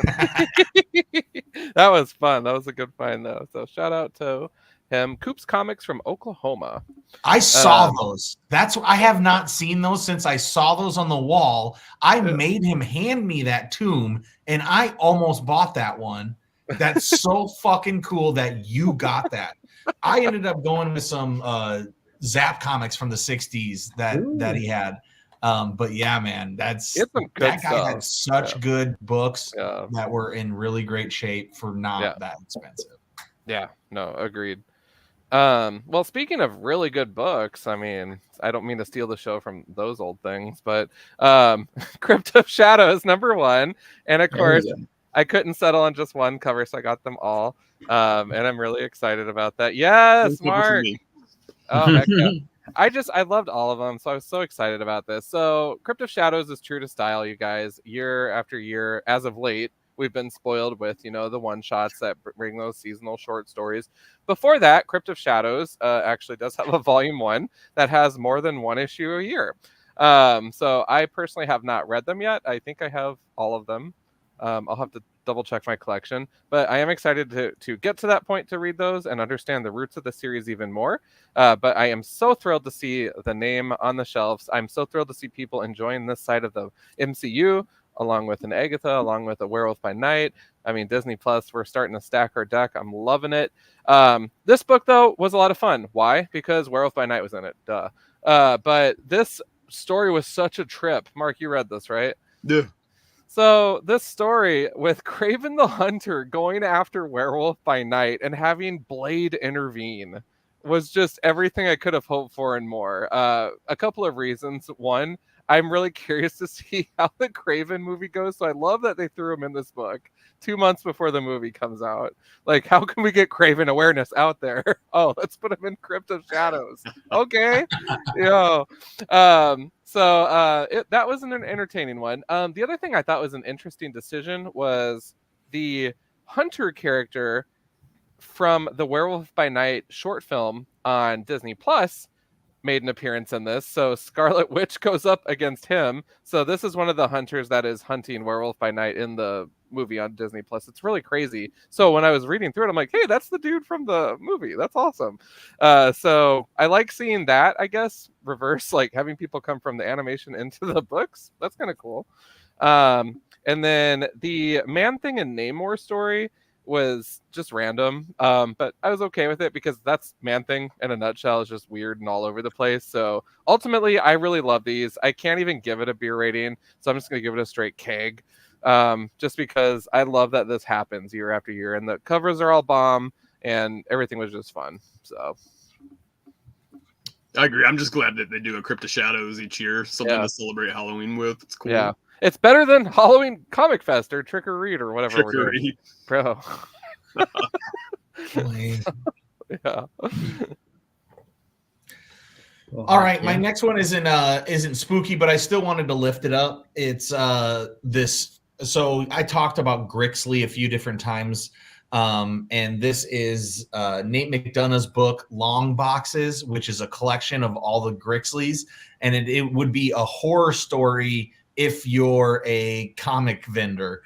That was fun. That was a good find, though. So shout out to him. Coop's Comics from Oklahoma. I saw those. I have not seen those since I saw those on the wall. I made him hand me that tomb, and I almost bought that one. That's so fucking cool that you got that. I ended up going with some Zap comics from the 60s that he had. But yeah, man, that guy had such good books that were in really great shape for not that expensive. Yeah, no, agreed. Well, speaking of really good books, I mean, I don't mean to steal the show from those old things, but Crypt of Shadows #1, and of course, I couldn't settle on just one cover, so I got them all, and I'm really excited about that. Yes, Mark. Oh, heck yeah. I loved all of them, so I was so excited about this. So Crypt of Shadows is true to style, you guys, year after year, as of late, we've been spoiled with, the one-shots that bring those seasonal short stories. Before that, Crypt of Shadows actually does have a volume 1 that has more than one issue a year. So I personally have not read them yet. I think I have all of them. I'll have to double check my collection, but I am excited to get to that point to read those and understand the roots of the series even more. But I am so thrilled to see the name on the shelves. I'm so thrilled to see people enjoying this side of the MCU, along with an Agatha, along with a Werewolf by Night. I mean, Disney Plus, we're starting to stack our deck. I'm loving it. This book, though, was a lot of fun. Why? Because Werewolf by Night was in it. Duh. But this story was such a trip. Mark, you read this, right? Yeah. So this story with Kraven the Hunter going after Werewolf by Night and having Blade intervene was just everything I could have hoped for and more. A couple of reasons. One, I'm really curious to see how the Kraven movie goes. So I love that they threw him in this book 2 months before the movie comes out. Like, how can we get Kraven awareness out there? Oh, let's put him in Crypt of Shadows. Okay. That was an entertaining one. The other thing I thought was an interesting decision was the Hunter character from the Werewolf by Night short film on Disney Plus made an appearance in this. So Scarlet Witch goes up against him. So this is one of the hunters that is hunting Werewolf by Night in the movie on Disney Plus. It's really crazy. So when I was reading through it, I'm like, hey, that's the dude from the movie. That's awesome. So I like seeing that, I guess, reverse, like having people come from the animation into the books. That's kind of cool. And then the Man-Thing and Namor story was just random, but I was okay with it because that's Man-Thing in a nutshell. Is just weird and all over the place. So ultimately, I really love these. I can't even give it a beer rating, so I'm just gonna give it a straight keg, just because I love that this happens year after year, and the covers are all bomb, and everything was just fun. So I agree. I'm just glad that they do a Crypt of Shadows each year, something to celebrate Halloween with. It's cool. Yeah. It's better than Halloween Comic Fest or Trick or Read or whatever we're doing. Bro. Yeah. All right, my next one isn't spooky, but I still wanted to lift it up. It's this. So I talked about Grixley a few different times, and this is Nate McDonough's book Long Boxes, which is a collection of all the Grixleys, and it would be a horror story if you're a comic vendor,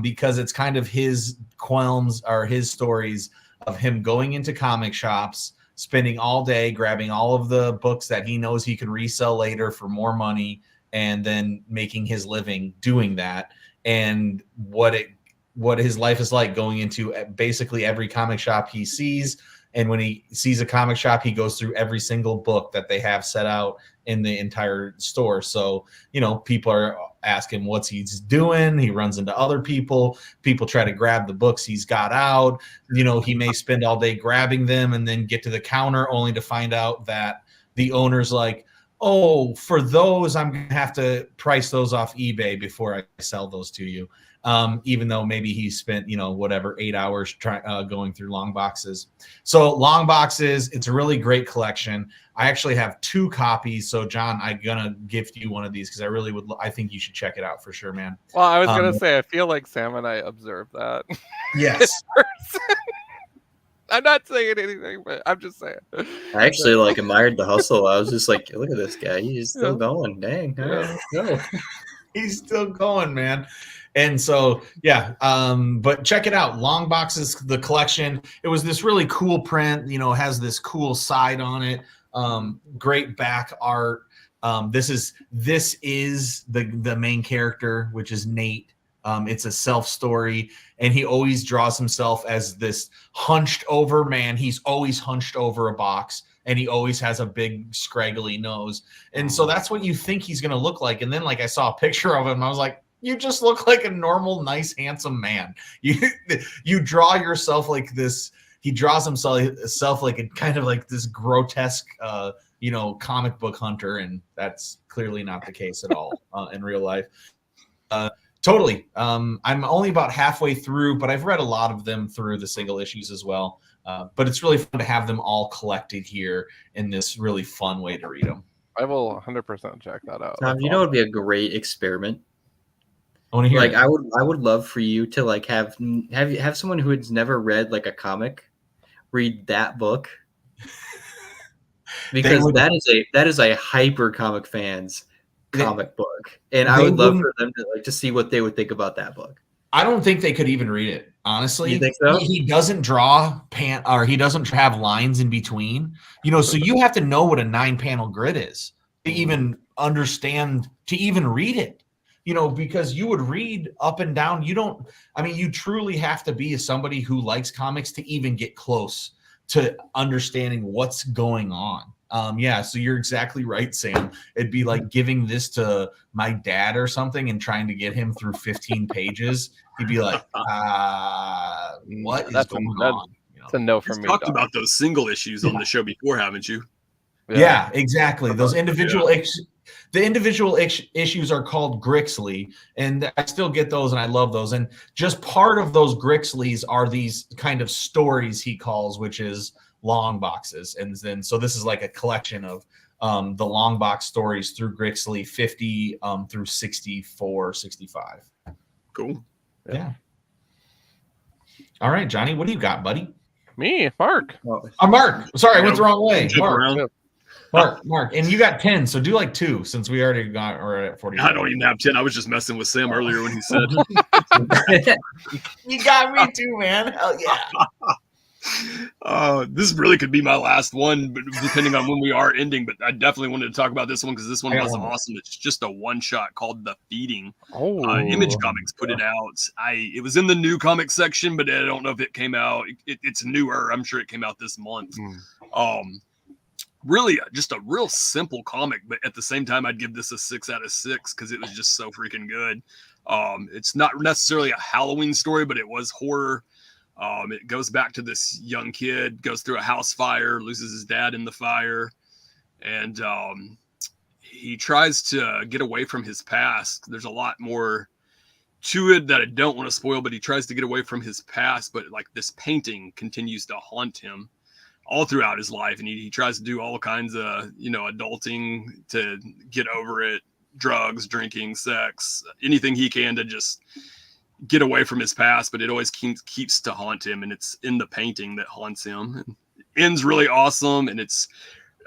because it's kind of his qualms or his stories of him going into comic shops, spending all day grabbing all of the books that he knows he can resell later for more money, and then making his living doing that, and what his life is like going into basically every comic shop he sees. And when he sees a comic shop, he goes through every single book that they have set out in the entire store. So, people are asking what he's doing. He runs into other people. People try to grab the books he's got out. He may spend all day grabbing them and then get to the counter only to find out that the owner's like, oh, for those, I'm going to have to price those off eBay before I sell those to you. Even though maybe he spent, 8 hours going through Long Boxes. So Long Boxes, it's a really great collection. I actually have 2 copies. So John, I'm going to gift you one of these because I think you should check it out for sure, man. Well, I was going to say, I feel like Sam and I observed that. Yes. I'm not saying anything, but I'm just saying. I actually admired the hustle. I was just like, look at this guy. He's still going. Dang. No. He's still going, man. And so, but check it out. Long Boxes, the collection. It was this really cool print, has this cool side on it. Great back art. This is the main character, which is Nate. It's a self story, and he always draws himself as this hunched over man. He's always hunched over a box, and he always has a big scraggly nose. And so that's what you think he's going to look like. And then I saw a picture of him, I was like, you just look like a normal, nice, handsome man. You draw yourself like this. He draws himself like a kind of like this grotesque, comic book hunter. And that's clearly not the case at all in real life. Totally. I'm only about halfway through, but I've read a lot of them through the single issues as well. But it's really fun to have them all collected here in this really fun way to read them. I will 100% check that out. Tom, it would be a great experiment I want to hear Like it. I would love for you to like have someone who has never read like a comic read that book. Because that is a hyper comic fans comic book. And I would love for them to like to see what they would think about that book. I don't think they could even read it, honestly. You think so? He doesn't draw he doesn't have lines in between. So you have to know what a 9-panel grid is to even understand, to even read it. Because you would read up and down. You truly have to be somebody who likes comics to even get close to understanding what's going on. So you're exactly right, Sam. It'd be like giving this to my dad or something and trying to get him through 15 pages. He'd be like, what is going on? It's a no from me. You've talked about those single issues on the show before, haven't you? Yeah, exactly. Those individual the individual issues are called Grixley, and I still get those, and I love those. And just part of those Grixleys are these kind of stories he calls, which is long boxes. And then so this is like a collection of the long box stories through Grixley 50 through 64, 65. Cool. Yeah. All right, Johnny, what do you got, buddy? Me, Mark. Mark. Sorry, I went the wrong way. Mark. And you got 10, so do like 2 since we already got or at 40. I don't even have 10. I was just messing with Sam earlier when he said. You got me too, man. Hell yeah. This really could be my last one, but depending on when we are ending. But I definitely wanted to talk about this one because this one was awesome. It's just a one-shot called The Feeding. Image Comics put it out. It was in the new comic section, but I don't know if it came out. It's newer. I'm sure it came out this month. Really, just a real simple comic, but at the same time, I'd give this a 6 out of 6 because it was just so freaking good. It's not necessarily a Halloween story, but it was horror. It goes back to this young kid, goes through a house fire, loses his dad in the fire, and he tries to get away from his past. There's a lot more to it that I don't want to spoil, but he tries to get away from his past, but like this painting continues to haunt him all throughout his life, and he tries to do all kinds of adulting to get over it, drugs, drinking, sex, anything he can to just get away from his past, but it always keeps to haunt him, and it's in the painting that haunts him. And ends really awesome, and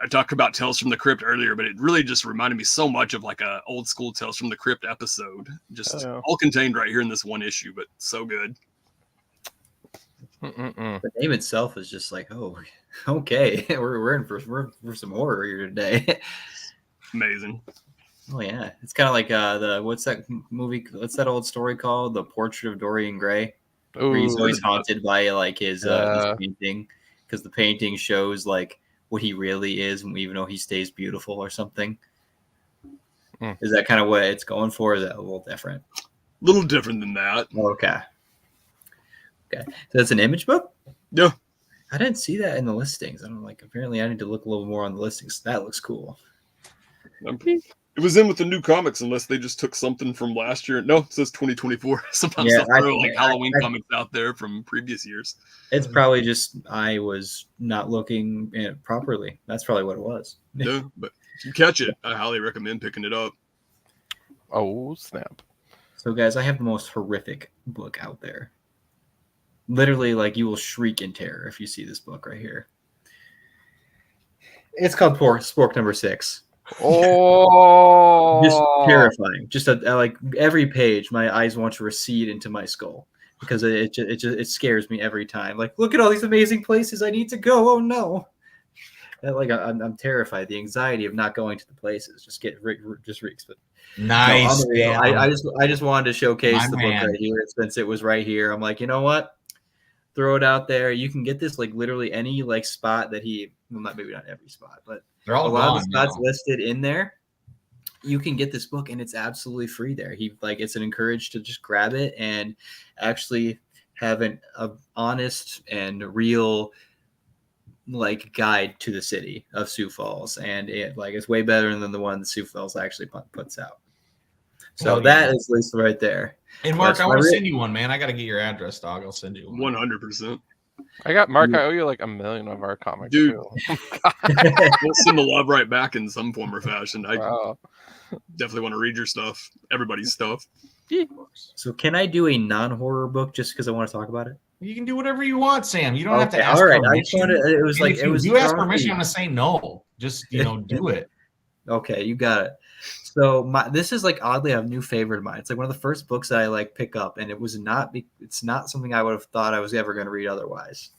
I talked about Tales from the Crypt earlier, but it really just reminded me so much of like a old school Tales from the Crypt episode, just all contained right here in this one issue, but so good. The name itself is just like, oh, okay, we're in for some horror here today. Amazing. Oh yeah, it's kind of like what's that movie? What's that old story called? The Portrait of Dorian Gray. Where he's always haunted by like his painting, because the painting shows like what he really is, even though he stays beautiful or something. Is that kind of what it's going for? Or is that a little different? A little different than that. Okay. So that's an Image book? Yeah. I didn't see that in the listings. Apparently I need to look a little more on the listings. That looks cool. It was in with the new comics, unless they just took something from last year. No, it says 2024. Sometimes they'll throw Halloween comics out there from previous years. It's probably just I was not looking at it properly. That's probably what it was. Yeah, but if you catch it, I highly recommend picking it up. Oh, snap. So, guys, I have the most horrific book out there. Literally, like, you will shriek in terror if you see this book right here. It's called Spork number 6. Oh, just terrifying. Just like every page, my eyes want to recede into my skull because it scares me every time. Like, look at all these amazing places I need to go. Oh no! And like I'm terrified. The anxiety of not going to the places just reeks. But nice. No, I just wanted to showcase the book right here since it was right here. I'm like, you know what? Throw it out there. You can get this like literally any like spot that maybe not every spot, but they're all a lot of the spots listed in there. You can get this book and it's absolutely free there. It's an encourage to just grab it and actually have an honest and real like guide to the city of Sioux Falls, and it's way better than the one that Sioux Falls actually puts out. So that is listed right there. And Mark, I want to send you one, man. I got to get your address, dog. I'll send you one. 100%. I got Mark. I owe you like 1 million of our comics, dude. Too. We'll send the love right back in some form or fashion. I definitely want to read your stuff, everybody's stuff. So can I do a non-horror book just because I want to talk about it? You can do whatever you want, Sam. You don't have to Okay, ask all right. I permission. just wanted. It was And like if it you was. do ask strong permission, I'm feet. gonna say no. Just do it. Okay, you got it. So this is like oddly a new favorite of mine. It's like one of the first books that I like pick up, and it's not something I would have thought I was ever going to read otherwise.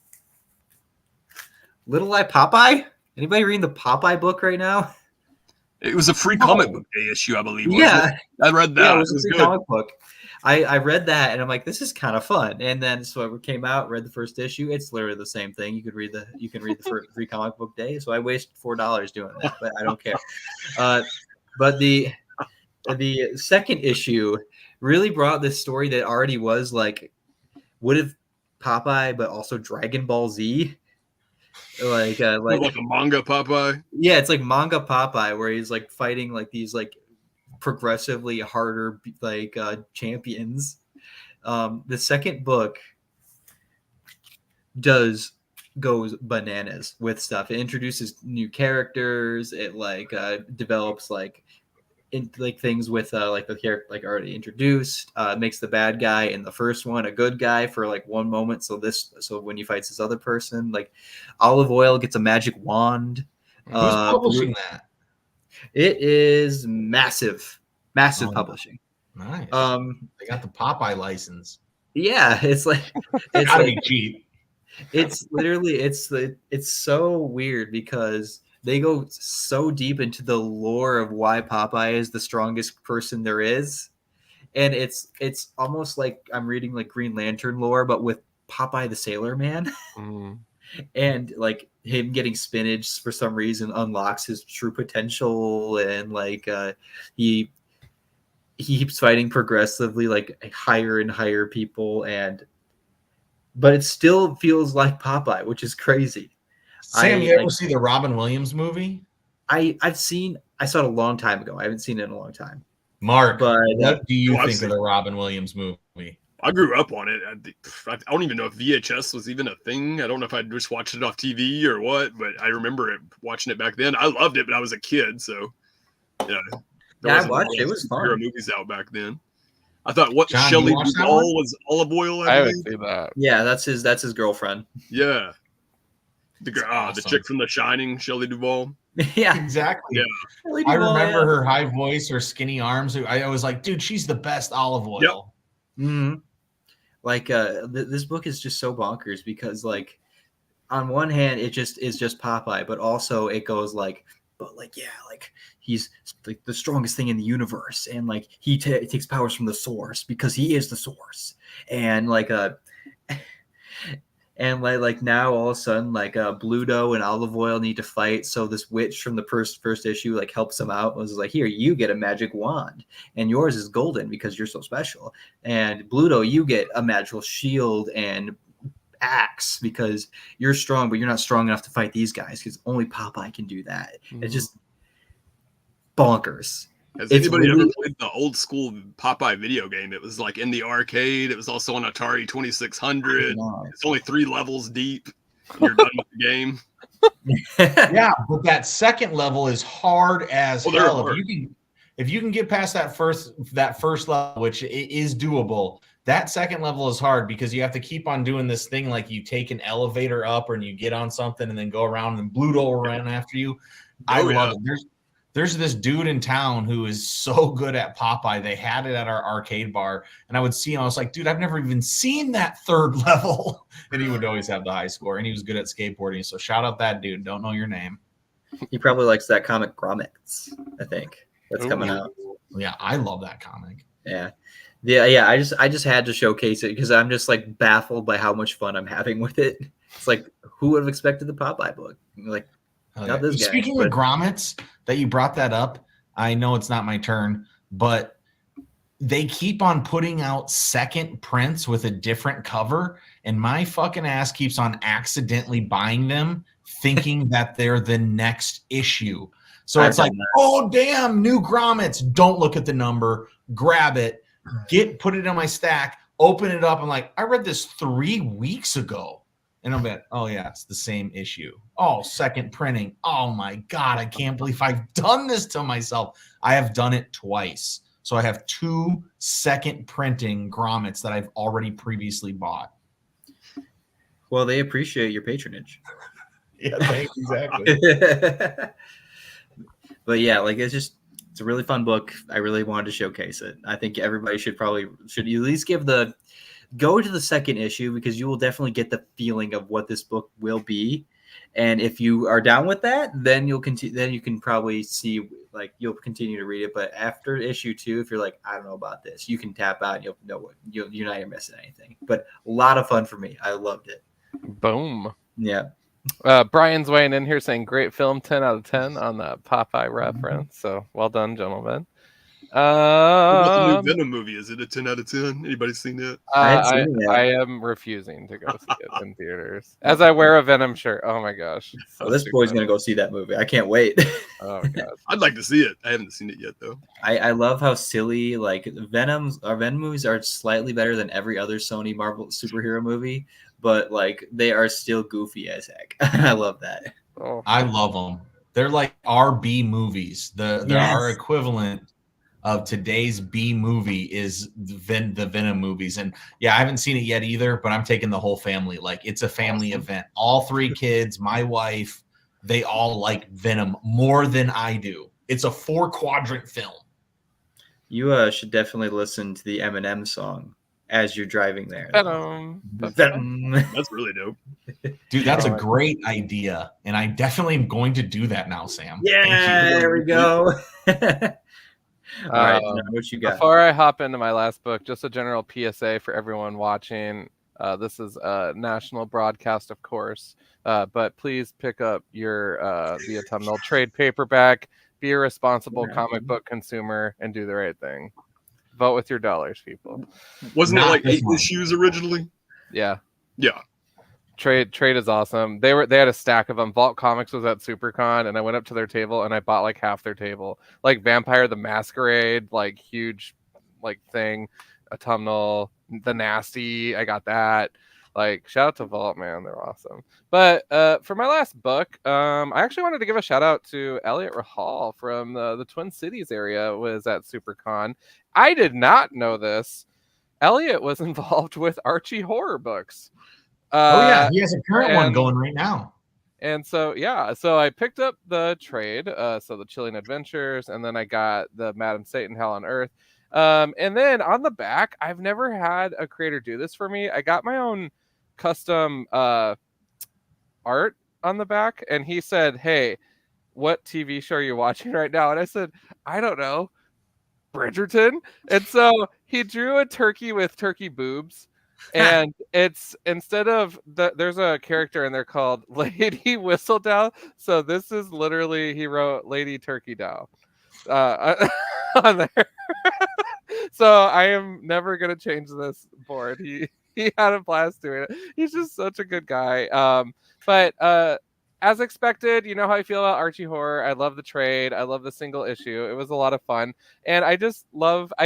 Little Eye Popeye? Anybody reading the Popeye book right now? It was a free comic book day issue, I believe. Yeah, I read that. yeah, it it was, was a free good. comic book. I read that and I'm like, this is kind of fun. And then so it came out, read the first issue. It's literally the same thing. You can read the free comic book day. So I wasted $4 doing that, but I don't care. But the second issue really brought this story that already was like would have Popeye, but also Dragon Ball Z. Like a manga Popeye. Yeah, it's like manga Popeye, where he's like fighting like these like progressively harder like champions. The second book goes bananas with stuff. It introduces new characters. It like develops like things with like the character like already introduced. Makes the bad guy in the first one a good guy for like one moment. So when he fights this other person, like Olive Oil gets a magic wand. Who's publishing that? It is massive publishing. Nice. They got the Popeye license. Yeah, it's like it's gotta like, be cheap. It's literally it's so weird because they go so deep into the lore of why Popeye is the strongest person there is, and it's almost like I'm reading like Green Lantern lore, but with Popeye the Sailor Man. And like him getting spinach for some reason unlocks his true potential, and like he keeps fighting progressively like higher and higher people, but it still feels like Popeye, which is crazy. Sam, you ever see the Robin Williams movie? I saw it a long time ago. I haven't seen it in a long time. Mark, but what do you think of the Robin Williams movie? I grew up on it. I don't even know if VHS was even a thing. I don't know if I just watched it off TV or what, but I remember watching it back then. I loved it, but I was a kid, so yeah. I watched it. It was fun. Movies out back then. I thought John, Shelley Duvall was Olive Oil. I haven't seen that. Yeah, that's his girlfriend. Yeah, the chick from The Shining, Shelley Duvall. Yeah, exactly. Yeah. I remember her high voice, her skinny arms. I was like, dude, she's the best Olive Oil. Yep. Mm-hmm. Like this book is just so bonkers because like on one hand it just is just Popeye, but also it goes like, but like yeah, like he's like the strongest thing in the universe, and like he takes powers from the source because he is the source, and like and like now all of a sudden like Bluto and Olive Oil need to fight, so this witch from the first issue like helps them out. Was like, here, you get a magic wand and yours is golden because you're so special, and Bluto, you get a magical shield and axe because you're strong, but you're not strong enough to fight these guys because only Popeye can do that. It's just bonkers. Has anybody ever played the old school Popeye video game? It was like in the arcade. It was also on Atari 2600. It's only 3 levels deep. And you're done with the game. Yeah, but that second level is hard as hell. Hard. If you can get past that first level, which is doable, that second level is hard because you have to keep on doing this thing like you take an elevator up and you get on something and then go around and Bluto will run after you. I love it. There's this dude in town who is so good at Popeye. They had it at our arcade bar, and I would see him. I was like, dude, I've never even seen that third level. And he would always have the high score, and he was good at skateboarding. So shout out that dude. Don't know your name. He probably likes that comic Grommets, I think. That's coming out. Yeah, I love that comic. Yeah. I just had to showcase it because I'm just like baffled by how much fun I'm having with it. It's like, who would have expected the Popeye book? Like, not this guy. Speaking of grommets, that you brought that up, I know it's not my turn, but they keep on putting out second prints with a different cover, and my fucking ass keeps on accidentally buying them, thinking that they're the next issue. So it's like, oh damn, new grommets. Don't look at the number, grab it, put it in my stack, open it up. I'm like, I read this 3 weeks ago. And I'm like, oh yeah, it's the same issue. Oh, second printing. Oh my God, I can't believe I've done this to myself. I have done it twice. So I have 2 second printing grommets that I've already previously bought. Well, they appreciate your patronage. Yeah, thanks. Exactly. But yeah, like it's a really fun book. I really wanted to showcase it. I think everybody should at least go to the second issue, because you will definitely get the feeling of what this book will be. And if you are down with that, then you'll continue. Then you can probably see, like, you'll continue to read it. But after issue 2, if you're like, I don't know about this, you can tap out and you'll know what you're not even missing anything. But a lot of fun for me. I loved it. Boom. Yeah. Brian's weighing in here saying great film, 10 out of 10 on that Popeye reference. So well done, gentlemen. What about the new Venom movie? Is it a 10 out of 10? Anybody seen that? I am refusing to go see it in theaters as I wear a Venom shirt. Oh my gosh. So this boy's gonna go see that movie. I can't wait. Oh my gosh. I'd like to see it. I haven't seen it yet though. I love how silly, like, Venom movies are slightly better than every other Sony Marvel superhero movie, but like they are still goofy as heck. I love that. Oh. I love them. They're like our B movies. Our equivalent of today's B movie is the Venom movies. And yeah, I haven't seen it yet either, but I'm taking the whole family. Like, it's a family event. All 3 kids, my wife, they all like Venom more than I do. It's a 4-quadrant film. You should definitely listen to the Eminem song as you're driving there. Venom. That's really dope. Dude, that's a great idea. And I definitely am going to do that now, Sam. Yeah, there we go. All right, what you got? Before I hop into my last book, just a general PSA for everyone watching. This is a national broadcast, of course, but please pick up your the autumnal trade paperback. Be a responsible comic book consumer and do the right thing. Vote with your dollars, people. Wasn't it like 8 issues originally? Yeah. Yeah. Trade is awesome. They had a stack of them. Vault Comics was at SuperCon, and I went up to their table and I bought like half their table. Like Vampire the Masquerade, like huge like thing. Autumnal, The Nasty, I got that. Like, shout out to Vault, man, they're awesome. But for my last book, I actually wanted to give a shout out to Elliot Rahal from the Twin Cities area. Was at SuperCon. I did not know this. Elliot was involved with Archie horror books. He has a current one going right now. And so I picked up the trade, so the Chilling Adventures, and then I got the Madam Satan Hell on Earth. And then on the back, I've never had a creator do this for me. I got my own custom art on the back, and he said, "Hey, what TV show are you watching right now?" And I said, "I don't know, Bridgerton." And so he drew a turkey with turkey boobs. And it's instead of there's a character in there called Lady Whistledown. So this is literally, he wrote Lady Turkey Dow on there. So I am never gonna change this board. He had a blast doing it. He's just such a good guy. But as expected, you know how I feel about Archie Horror. I love the trade. I love the single issue. It was a lot of fun. And I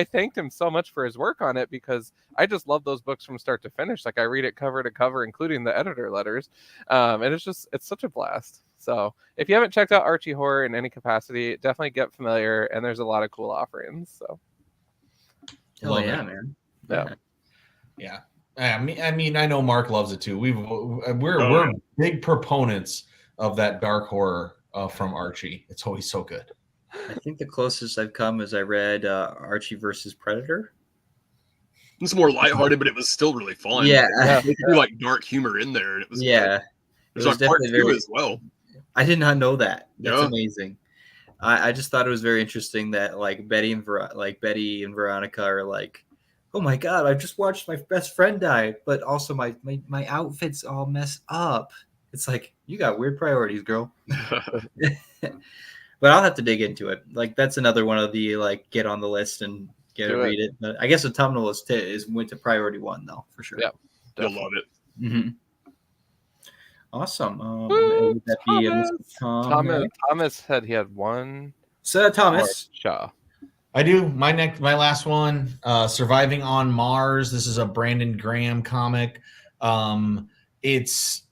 thanked him so much for his work on it, because I just love those books from start to finish. Like, I read it cover to cover, including the editor letters. And it's such a blast. So if you haven't checked out Archie Horror in any capacity, definitely get familiar. And there's a lot of cool offerings. So. Oh yeah, man. Yeah. I mean, I know Mark loves it too. We're big proponents of that dark horror from Archie. It's always so good. I think the closest I've come is I read Archie versus Predator. It's more lighthearted, but it was still really fun. Yeah, they threw like dark humor in there, and it was yeah. There's like part 2 as well. I did not know that. That's amazing. I just thought it was very interesting that like Betty and Veronica are like, oh my god, I just watched my best friend die, but also my outfit's all messed up. It's like, you got weird priorities, girl. But I'll have to dig into it. Like, that's another one of the like get on the list and read it. But I guess Autumnal went to priority 1 though, for sure. Yeah, you'll love it. Mm-hmm. Awesome. Woo, Thomas said he had one. So Thomas Shaw. I do. My last one, Surviving on Mars. This is a Brandon Graham comic. It's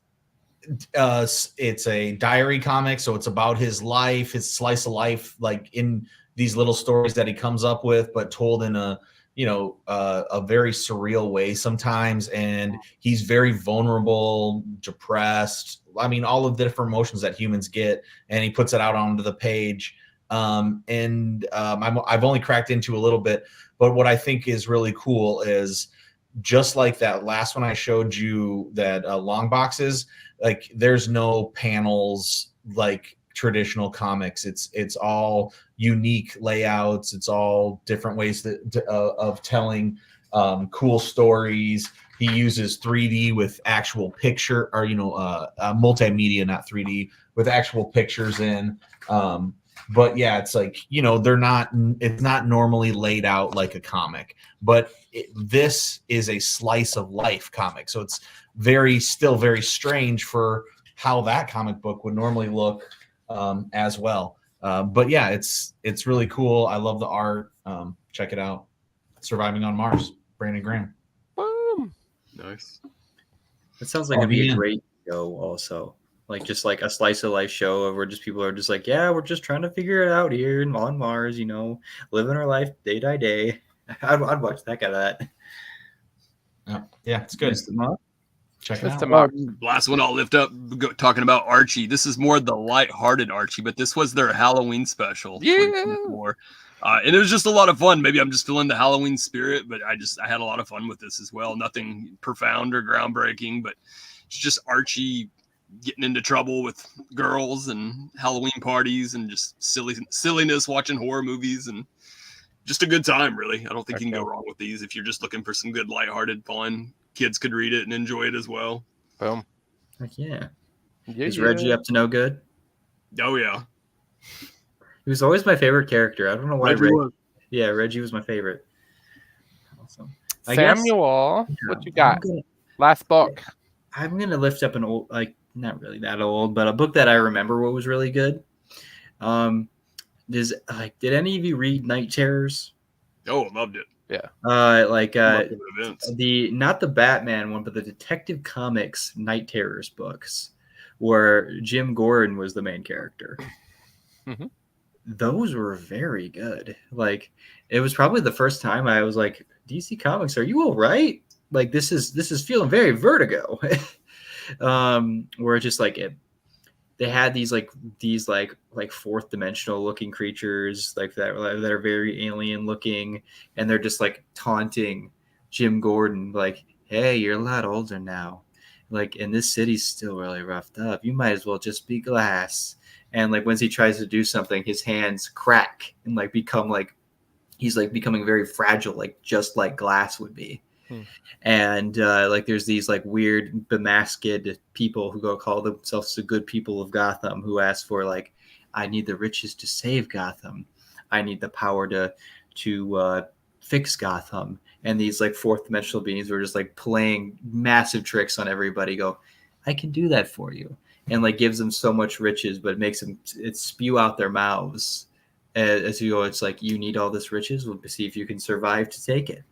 a diary comic, so it's about his life, his slice of life, like in these little stories that he comes up with, but told in a very surreal way sometimes. And he's very vulnerable, depressed. I mean, all of the different emotions that humans get, and he puts it out onto the page. I've only cracked into a little bit, but what I think is really cool is just like that last one I showed you, that long boxes, like there's no panels like traditional comics. It's all unique layouts. It's all different ways of telling cool stories. He uses 3D with actual picture, or multimedia, not 3D, with actual pictures in. But yeah, it's like, it's not normally laid out like a comic, but this is a slice of life comic. So it's still very strange for how that comic book would normally look as well. But yeah, it's really cool. I love the art. Check it out. Surviving on Mars, Brandon Graham. Boom. Nice. It sounds like it'd be a great show also. Like just like a slice of life show where just people are just like, yeah, we're just trying to figure it out here on Mars, living our life day by day. I'd watch that kind of that. Yeah, it's good. Check it out. Last one I'll lift up, talking about Archie. This is more the lighthearted Archie, but this was their Halloween special. Yeah. And it was just a lot of fun. Maybe I'm just feeling the Halloween spirit, but I had a lot of fun with this as well. Nothing profound or groundbreaking, but it's just Archie getting into trouble with girls and Halloween parties and just silliness, watching horror movies, and just a good time, really. I don't think you can go wrong with these if you're just looking for some good lighthearted fun. Kids could read it and enjoy it as well. Boom. Heck yeah. Is Reggie up to no good? Oh, yeah. He was always my favorite character. I don't know why. Reggie was my favorite. Awesome. Samuel, what you got? Last book. I'm going to lift up an old, like, not really that old, but a book that I remember what was really good. Did any of you read Night Terrors? Oh, loved it. Yeah. Not the Batman one, but the Detective Comics Night Terrors books, where Jim Gordon was the main character. Mm-hmm. Those were very good. Like, it was probably the first time I was like, DC Comics, are you all right? Like, this is feeling very Vertigo. Where it's just like they had these fourth dimensional looking creatures like that are very alien looking, and they're just like taunting Jim Gordon, like, hey, you're a lot older now, like, and this city's still really roughed up, you might as well just be glass. And like once he tries to do something, his hands crack and like become like he's like becoming very fragile, like just like glass would be. And like there's these like weird bemasked people who go call themselves the good people of Gotham, who ask for like, I need the riches to save Gotham, I need the power to fix Gotham. And these like fourth dimensional beings were just like playing massive tricks on everybody, go, I can do that for you, and like gives them so much riches, but makes them spew out their mouths as you go. It's like, you need all this riches, we'll see if you can survive to take it.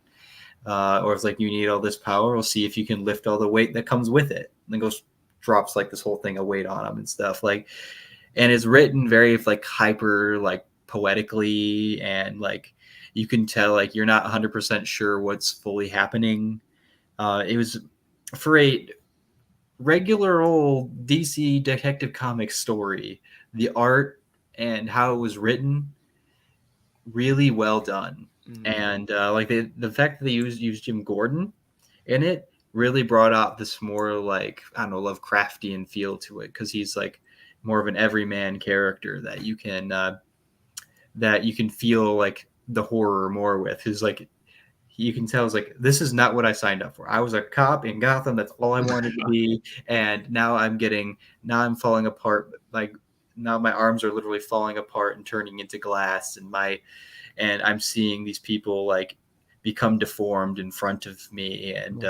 Or it's like, you need all this power, we'll see if you can lift all the weight that comes with it. And then drops like this whole thing of weight on them and stuff. Like, and it's written very like hyper, like poetically, and like you can tell like you're not 100% sure what's fully happening. It was for a regular old DC Detective Comics story, the art and how it was written, really well done. And like the fact that they used Jim Gordon in it really brought out this more like, I don't know, Lovecraftian feel to it, because he's like more of an everyman character that you can feel like the horror more with. Who's like, you can tell it's like, this is not what I signed up for. I was a cop in Gotham, that's all I wanted to be, and now I'm falling apart. Like, now my arms are literally falling apart and turning into glass, and I'm seeing these people like become deformed in front of me, and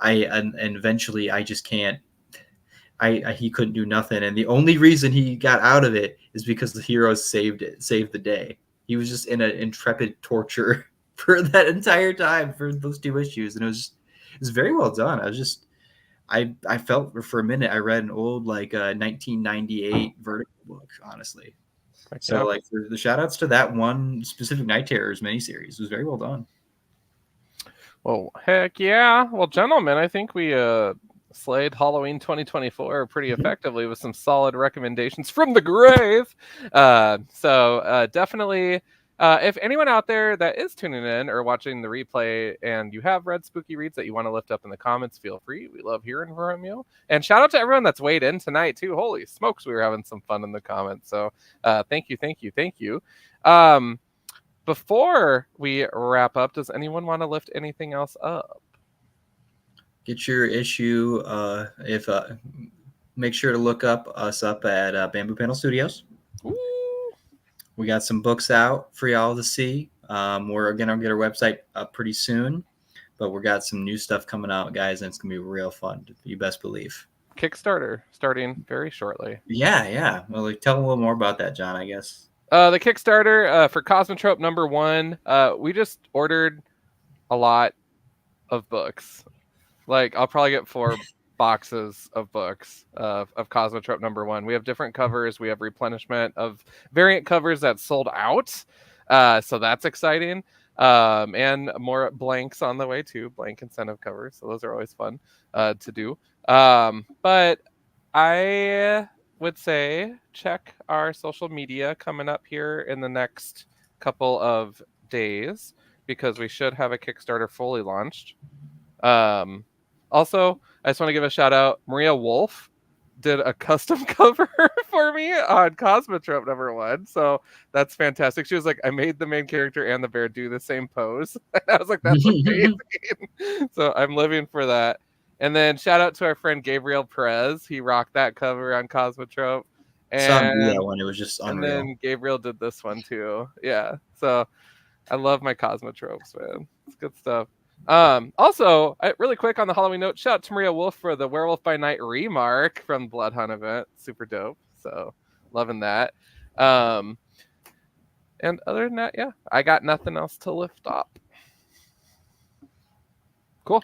and eventually I just can't. He couldn't do nothing, and the only reason he got out of it is because the heroes saved the day. He was just in an intrepid torture for that entire time for those 2 issues, and it was very well done. I felt for a minute I read an old like 1998 Vertigo book, honestly. So like the shout outs to that one specific Night Terrors miniseries. It was very well done. Well, heck yeah. Well, gentlemen, I think we slayed Halloween 2024 pretty effectively with some solid recommendations from the grave. So definitely, if anyone out there that is tuning in or watching the replay and you have read spooky reads that you want to lift up in the comments, feel free. We love hearing from you. And shout out to everyone that's weighed in tonight too. Holy smokes, we were having some fun in the comments. So thank you. Before we wrap up, does anyone want to lift anything else up? Get your issue. Make sure to look us up at Bamboo Panel Studios. Ooh. We got some books out for y'all to see. We're gonna get our website up pretty soon, but we got some new stuff coming out, guys, and it's gonna be real fun. You best believe. Kickstarter starting very shortly. Yeah. Well, tell them a little more about that, John, I guess. The Kickstarter for Cosmotrope #1. We just ordered a lot of books. Like, I'll probably get 4 boxes of books of Cosmotrope #1. We have different covers. We have replenishment of variant covers that sold out. So that's exciting. And more blanks on the way too, blank incentive covers. So those are always fun to do. But I would say check our social media coming up here in the next couple of days, because we should have a Kickstarter fully launched. Also, I just want to give a shout out. Maria Wolf did a custom cover for me on Cosmotrope #1. So that's fantastic. She was like, I made the main character and the bear do the same pose. And I was like, that's amazing. So I'm living for that. And then shout out to our friend Gabriel Perez. He rocked that cover on Cosmotrope. And that one, it was just unreal. And then Gabriel did this one too. Yeah. So I love my Cosmotropes, man. It's good stuff. Also, really quick on the Halloween note, shout out to Maria Wolf for the Werewolf by Night remark from Blood Hunt event. Super dope. So loving that. And other than that, yeah, I got nothing else to lift up. Cool.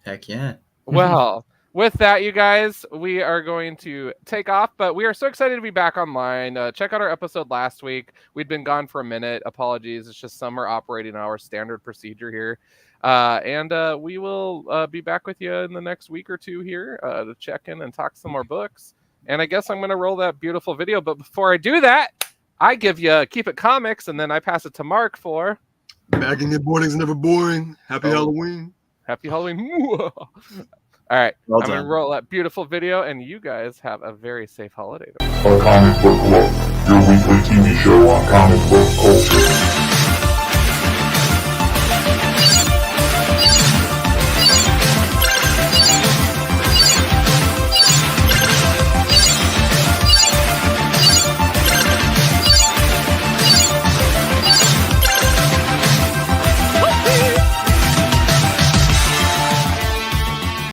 Heck yeah. Well, with that, you guys, we are going to take off, but we are so excited to be back online. Check out our episode last week. We'd been gone for a minute. Apologies. It's just summer operating hour standard procedure here. And we will be back with you in the next week or two here to check in and talk some more books. And I guess I'm going to roll that beautiful video. But before I do that, I give you Keep It Comics, and then I pass it to Mark for... Bagging and boarding's never boring. Happy Halloween. Happy Halloween. All right. Well I'm going to done. roll that beautiful video, and you guys have a very safe holiday. A Comic Book Club, your weekly TV show on comic book culture.